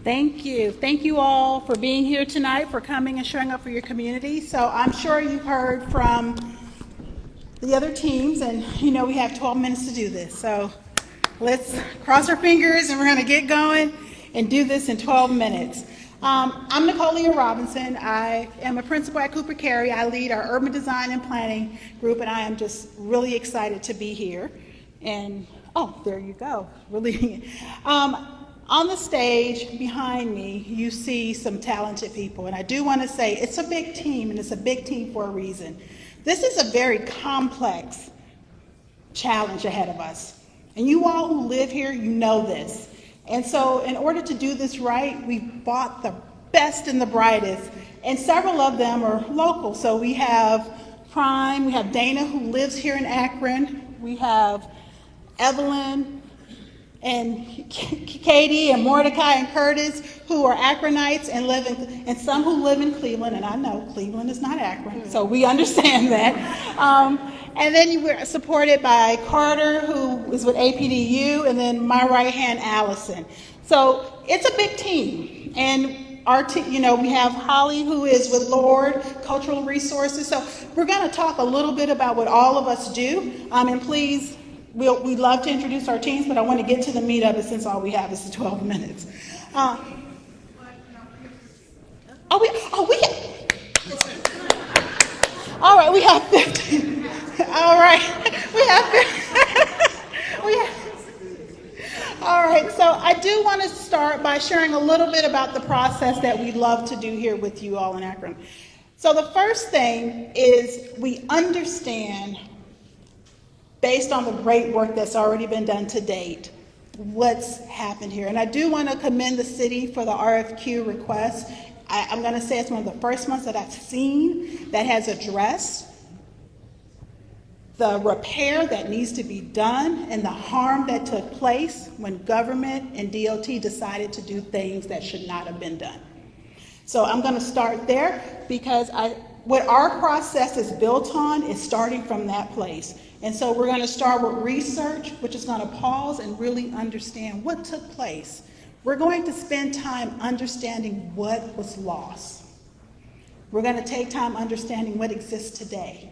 Thank you. Thank you all for being here tonight, for coming and showing up for your community. So I'm sure you've heard from the other teams, and we have 12 minutes to do this. So let's cross our fingers, and we're going to get going and do this in 12 minutes. I'm Nicole Leah Robinson. I am a principal at Cooper Carey. I lead our urban design and planning group, and I am just really excited to be here. And, oh, there you go. Really. On the stage behind me, you see some talented people, and I do want to say it's a big team, and it's a big team for a reason. This is a very complex challenge ahead of us, and you all who live here, you know this. And so in order to do this right, we bought the best and the brightest, and several of them are local. So we have Prime, we have Dana, who lives here in Akron, we have Evelyn and Katie and Mordecai and Curtis, who are Akronites and live in, and some who live in Cleveland, and I know Cleveland is not Akron, so we understand that. And then you were supported by Carter, who is with APDU, and then my right hand, Allison. So it's a big team, and our team, we have Holly, who is with Lord Cultural Resources. So we're going to talk a little bit about what all of us do, and please. We'd love to introduce our teams, but I want to get to the meat of it since all we have is 12 minutes. All right, we have 15. All right, all right, so I do want to start by sharing a little bit about the process that we love to do here with you all in Akron. So the first thing is we understand, based on the great work that's already been done to date, what's happened here. And I do want to commend the city for the RFQ request. I'm going to say it's one of the first ones that I've seen that has addressed the repair that needs to be done and the harm that took place when government and DOT decided to do things that should not have been done. So I'm going to start there because what our process is built on is starting from that place. And so we're going to start with research, which is going to pause and really understand what took place. We're going to spend time understanding what was lost. We're going to take time understanding what exists today.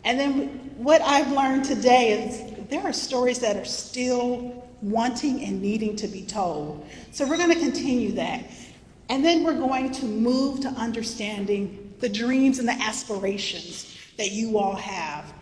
And then what I've learned today is there are stories that are still wanting and needing to be told. So we're going to continue that. And then we're going to move to understanding the dreams and the aspirations that you all have.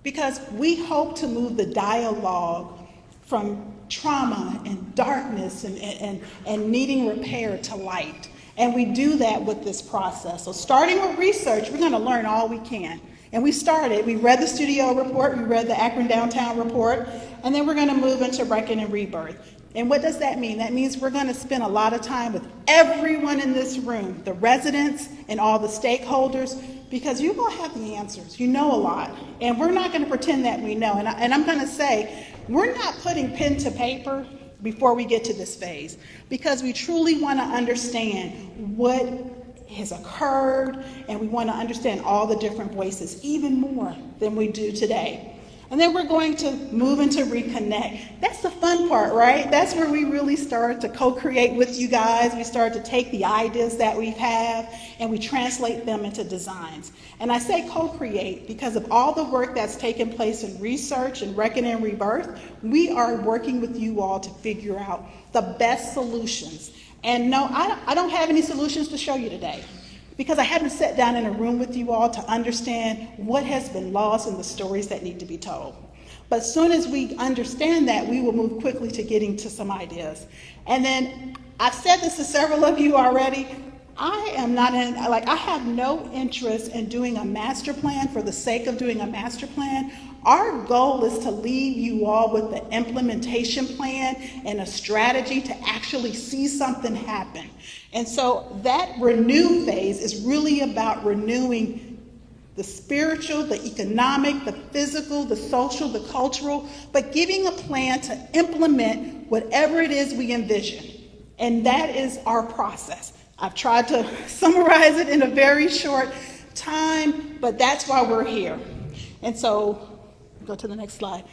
Because we hope to move the dialogue from trauma and darkness and needing repair to light. And we do that with this process. So starting with research, we're going to learn all we can. And we read the studio report, we read the Akron Downtown report, and then we're going to move into Wrecking and Rebirth. And what does that mean? That means we're going to spend a lot of time with everyone in this room, the residents and all the stakeholders, because you all have the answers. You know a lot. And we're not going to pretend that we know. And I'm going to say, we're not putting pen to paper before we get to this phase, because we truly want to understand what has occurred, and we want to understand all the different voices, even more than we do today. And then we're going to move into reconnect. That's the fun part, right? That's where we really start to co-create with you guys. We start to take the ideas that we have and we translate them into designs. And I say co-create because of all the work that's taken place in research and Wrecking and Rebirth, we are working with you all to figure out the best solutions. And no, I don't have any solutions to show you today, because I haven't sat down in a room with you all to understand what has been lost and the stories that need to be told. But as soon as we understand that, we will move quickly to getting to some ideas. And then I've said this to several of you already. I have no interest in doing a master plan for the sake of doing a master plan. Our goal is to leave you all with the implementation plan and a strategy to actually see something happen. And so that renew phase is really about renewing the spiritual, the economic, the physical, the social, the cultural, but giving a plan to implement whatever it is we envision. And that is our process. I've tried to summarize it in a very short time, but that's why we're here. And so, go to the next slide.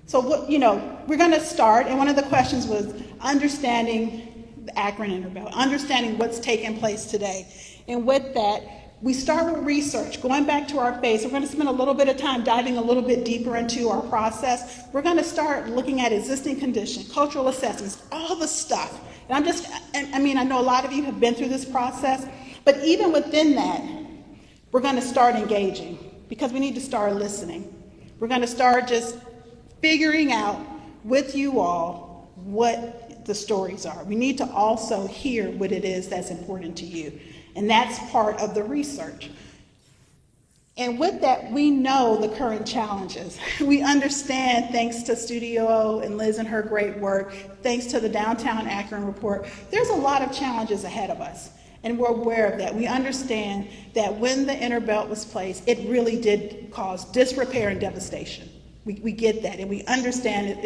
So we're going to start, and one of the questions was understanding the Akron Innerbelt, understanding what's taking place today. And with that, we start with research, going back to our phase. We're going to spend a little bit of time diving a little bit deeper into our process. We're going to start looking at existing condition, cultural assessments, all the stuff. And I know a lot of you have been through this process, but even within that, we're going to start engaging because we need to start listening. We're going to start just figuring out with you all what the stories are. We need to also hear what it is that's important to you. And that's part of the research. And with that, we know the current challenges. We understand, thanks to Studio and Liz and her great work, thanks to the Downtown Akron report, there's a lot of challenges ahead of us. And we're aware of that. We understand that when the Innerbelt was placed, it really did cause disrepair and devastation. We get that, and we understand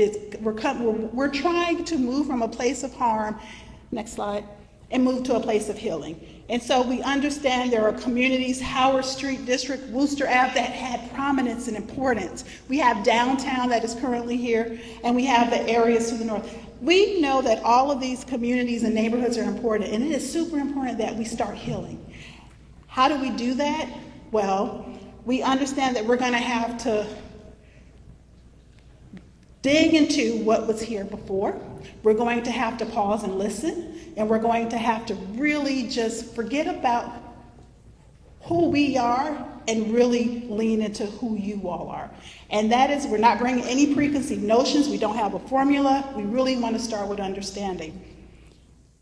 we're trying to move from a place of harm, next slide, and move to a place of healing. And so we understand there are communities, Howard Street District, Wooster Ave, that had prominence and importance. We have downtown that is currently here, and we have the areas to the north. We know that all of these communities and neighborhoods are important, and it is super important that we start healing. How do we do that? Well, we understand that we're going to have to dig into what was here before. We're going to have to pause and listen, and we're going to have to really just forget about who we are and really lean into who you all are. And that is, we're not bringing any preconceived notions. We don't have a formula. We really want to start with understanding.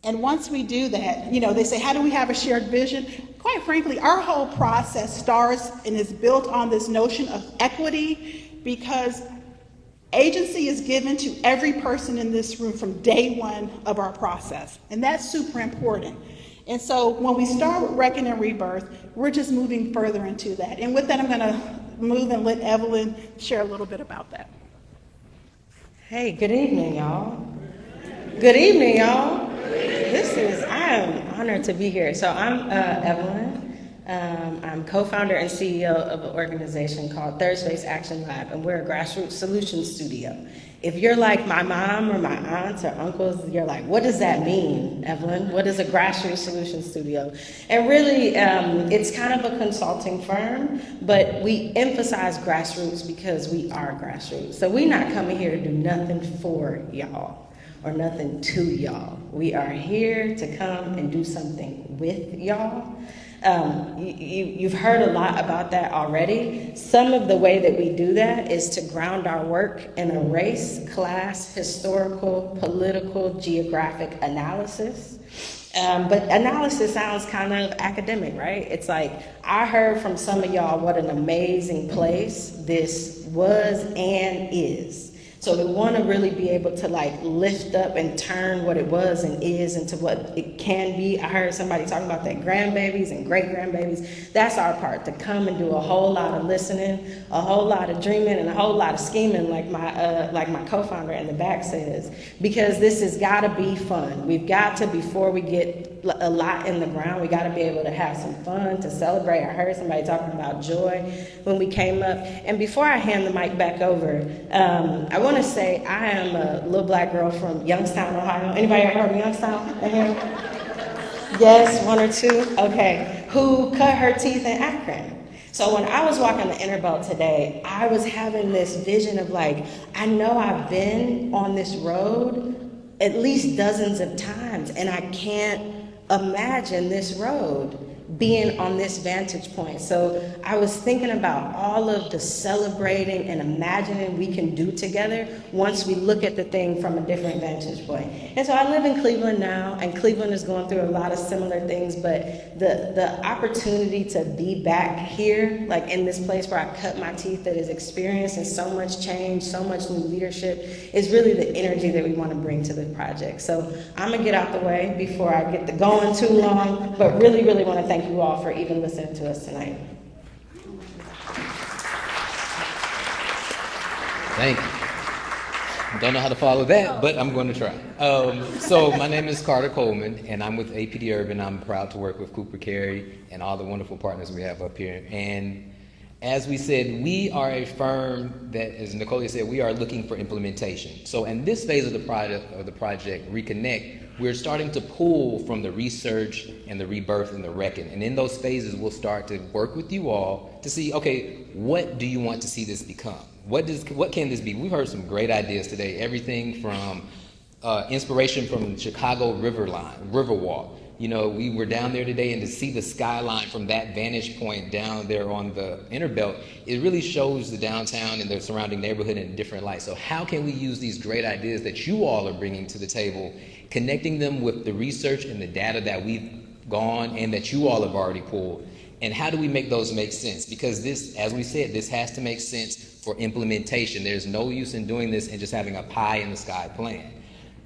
And once we do that, they say, how do we have a shared vision? Quite frankly, our whole process starts and is built on this notion of equity, because agency is given to every person in this room from day one of our process, and that's super important. And so when we start with Reckon and Rebirth, we're just moving further into that. And with that, I'm going to move and let Evelyn share a little bit about that. Hey, good evening, y'all. Good evening, y'all. I am honored to be here. So I'm Evelyn. I'm co-founder and CEO of an organization called Third Space Action Lab, and we're a grassroots solutions studio. If you're like my mom or my aunts or uncles, you're like, what does that mean, Evelyn? What is a grassroots solutions studio? And really, it's kind of a consulting firm, but we emphasize grassroots because we are grassroots. So we're not coming here to do nothing for y'all or nothing to y'all. We are here to come and do something with y'all. You've heard a lot about that already. Some of the way that we do that is to ground our work in a race, class, historical, political, geographic analysis. But analysis sounds kind of academic, right? It's like, I heard from some of y'all what an amazing place this was and is. So we want to really be able to lift up and turn what it was and is into what it can be. I heard somebody talking about that grandbabies and great grandbabies. That's our part, to come and do a whole lot of listening, a whole lot of dreaming, and a whole lot of scheming, like my co-founder in the back says, because this has got to be fun. We've got to, before we get a lot in the ground, we got to be able to have some fun, to celebrate. I heard somebody talking about joy when we came up. And before I hand the mic back over, I want to say I am a little black girl from Youngstown, Ohio. Anybody ever heard of Youngstown in here? Yes, one or two? Okay. Who cut her teeth in Akron. So when I was walking the Innerbelt today, I was having this vision of I know I've been on this road at least dozens of times, and I can't imagine this road being on this vantage point. So I was thinking about all of the celebrating and imagining we can do together once we look at the thing from a different vantage point. And so I live in Cleveland now, and Cleveland is going through a lot of similar things, but the opportunity to be back here, in this place where I cut my teeth, that is experiencing so much change, so much new leadership, is really the energy that we want to bring to the project. So I'm gonna get out the way before I get to going too long, but really, really want to thank you all for even listening to us tonight. Thank you. Don't know how to follow that, but I'm going to try. So my name is Carter Coleman, and I'm with APD Urban. I'm proud to work with Cooper Carey and all the wonderful partners we have up here. And as we said, we are a firm that, as Nicole said, we are looking for implementation. So in this phase of the project, Reconnect, we're starting to pull from the research and the rebirth and the reckon. And in those phases, we'll start to work with you all to see, okay, what do you want to see this become? What can this be? We've heard some great ideas today, everything from inspiration from Chicago Riverwalk You know, we were down there today, and to see the skyline from that vantage point down there on the Innerbelt, it really shows the downtown and the surrounding neighborhood in a different light. So how can we use these great ideas that you all are bringing to the table, connecting them with the research and the data that we've gone and that you all have already pulled, and how do we make those make sense? Because this, as we said, this has to make sense for implementation. There's no use in doing this and just having a pie in the sky plan.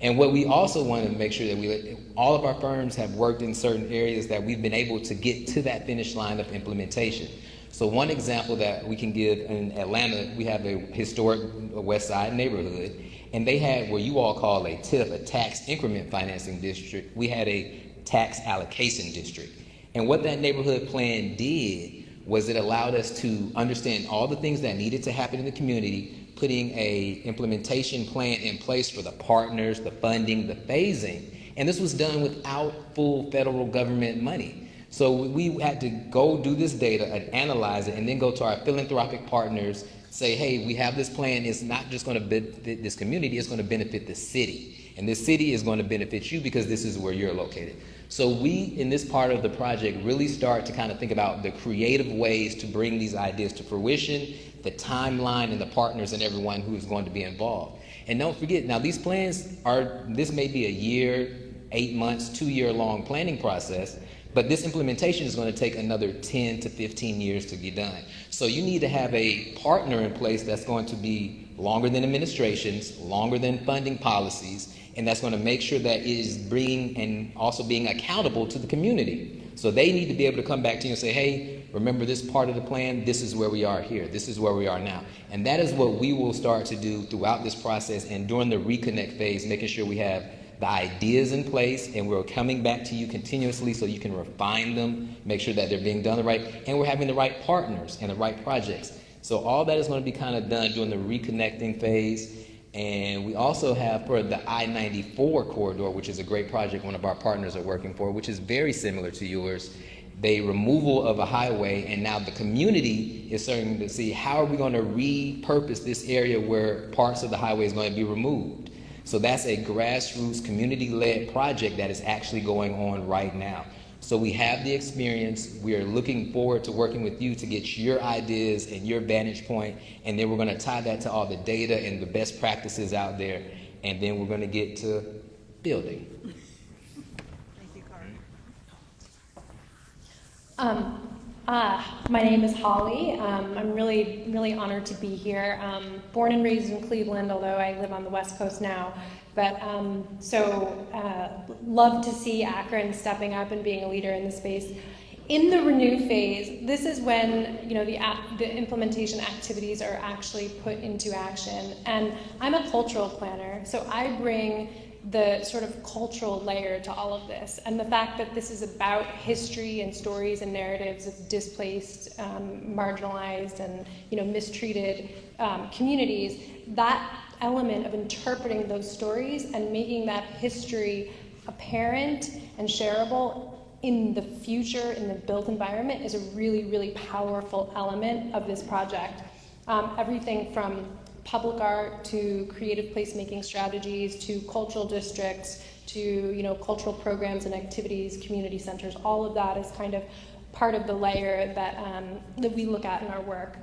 And what we also want to make sure that all of our firms have worked in certain areas that we've been able to get to that finish line of implementation. So one example that we can give in Atlanta, we have a historic West Side neighborhood, and they had what you all call a TIF, a tax increment financing district. We had a tax allocation district. And what that neighborhood plan did was it allowed us to understand all the things that needed to happen in the community, putting a implementation plan in place for the partners, the funding, the phasing. And this was done without full federal government money. So we had to go do this data and analyze it, and then go to our philanthropic partners, say, hey, we have this plan. It's not just going to benefit this community, it's going to benefit the city. And this city is going to benefit you because this is where you're located. So we, in this part of the project, really start to kind of think about the creative ways to bring these ideas to fruition, the timeline, and the partners and everyone who is going to be involved. And don't forget, now these plans this may be a year, 8 months, 2-year long planning process, but this implementation is going to take another 10 to 15 years to get done. So you need to have a partner in place that's going to be longer than administrations, longer than funding policies, and that's going to make sure that it is bringing and also being accountable to the community. So they need to be able to come back to you and say, hey, remember this part of the plan? This is where we are here. This is where we are now. And that is what we will start to do throughout this process and during the reconnect phase, making sure we have the ideas in place, and we're coming back to you continuously so you can refine them, make sure that they're being done the right, and we're having the right partners and the right projects. So all that is going to be kind of done during the reconnecting phase. And we also have for the I-94 corridor, which is a great project one of our partners are working for, which is very similar to yours, the removal of a highway, and now the community is starting to see how are we going to repurpose this area where parts of the highway is going to be removed. So that's a grassroots community-led project that is actually going on right now. So we have the experience. We are looking forward to working with you to get your ideas and your vantage point, and then we're going to tie that to all the data and the best practices out there, and then we're going to get to building. Thank you, Carter. My name is Holly. I'm really honored to be here. Born and raised in Cleveland, although I live on the West Coast now. But love to see Akron stepping up and being a leader in the space. In the renew phase, this is when the implementation activities are actually put into action. And I'm a cultural planner, so I bring the sort of cultural layer to all of this, and the fact that this is about history and stories and narratives of displaced, marginalized, and mistreated communities. That element of interpreting those stories and making that history apparent and shareable in the future, in the built environment, is a really powerful element of this project. Everything from public art to creative placemaking strategies to cultural districts to cultural programs and activities, community centers, all of that is kind of part of the layer that we look at in our work.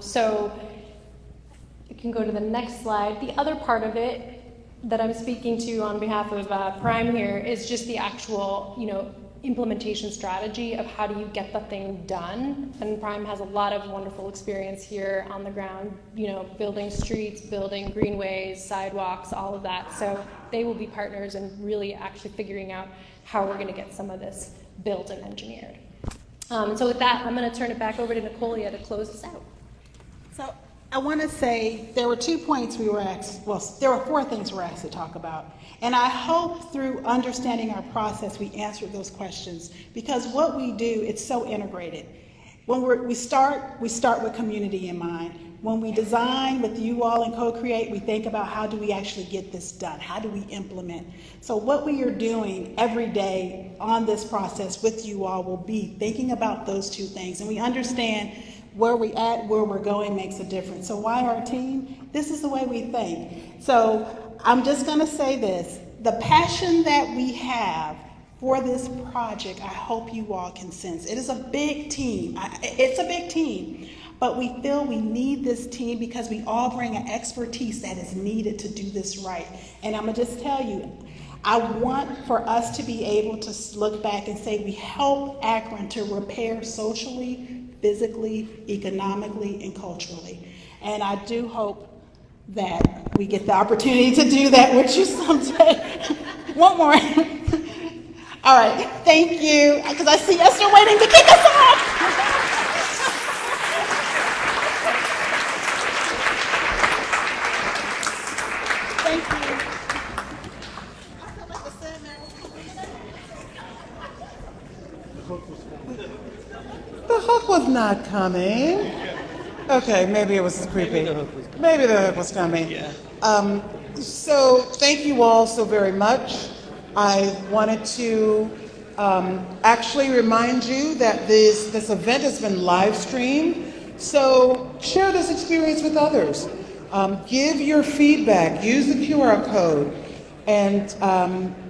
So you can go to the next slide. The other part of it that I'm speaking to on behalf of Prime here is just the actual implementation strategy of how do you get the thing done. And Prime has a lot of wonderful experience here on the ground, building streets, building greenways, sidewalks, all of that. So they will be partners in really actually figuring out how we're going to get some of this built and engineered. So with that, I'm going to turn it back over to Nicolia to close us out. So I want to say there were 2 points we were asked, well, there were 4 things we were asked to talk about. And I hope through understanding our process, we answered those questions, because what we do, it's so integrated. When we start with community in mind. When we design with you all and co-create, we think about how do we actually get this done? How do we implement? So what we are doing every day on this process with you all will be thinking about those 2 things. And we understand where we at, where we're going makes a difference. So why our team? This is the way we think. So I'm just going to say this. The passion that we have for this project, I hope you all can sense. It is a big team. It's a big team. But we feel we need this team because we all bring an expertise that is needed to do this right. And I'm going to just tell you, I want for us to be able to look back and say we help Akron to repair socially, physically, economically, and culturally. And I do hope that we get the opportunity to do that with you someday. One more. All right, thank you, because I see Esther waiting to kick us off. Thank you. The hook was not coming. Okay, maybe it was creepy. Maybe the hook was coming. Yeah. So thank you all so very much. I wanted to actually remind you that this event has been live streamed. So share this experience with others. Give your feedback. Use the QR code and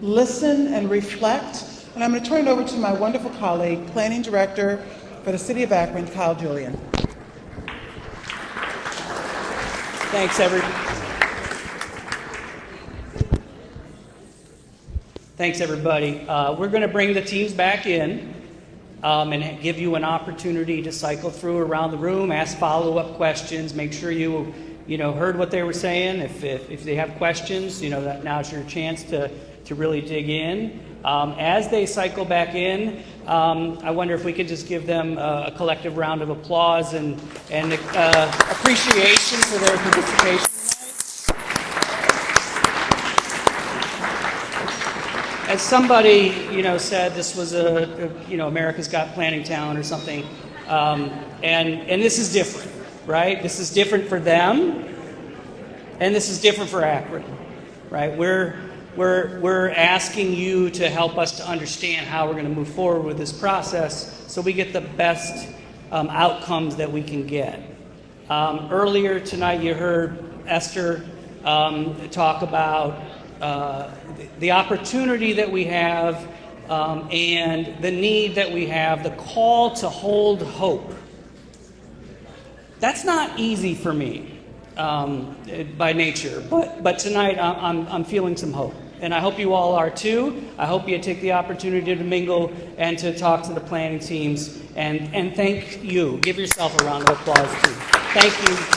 listen and reflect. And I'm going to turn it over to my wonderful colleague, Planning Director for the City of Akron, Kyle Julian. Thanks, everybody. We're going to bring the teams back in and give you an opportunity to cycle through around the room, ask follow-up questions, make sure you heard what they were saying. If they have questions, that now's your chance to really dig in. As they cycle back in, I wonder if we could just give them a collective round of applause and appreciation for their participation. As somebody, said, this was America's Got Planning Talent or something, and this is different, right? This is different for them, and this is different for Akron, right? We're asking you to help us to understand how we're going to move forward with this process so we get the best outcomes that we can get. Earlier tonight, you heard Esther talk about the opportunity that we have and the need that we have, the call to hold hope. That's not easy for me by nature, but tonight I'm feeling some hope. And I hope you all are too. I hope you take the opportunity to mingle and to talk to the planning teams. And thank you. Give yourself a round of applause too. Thank you.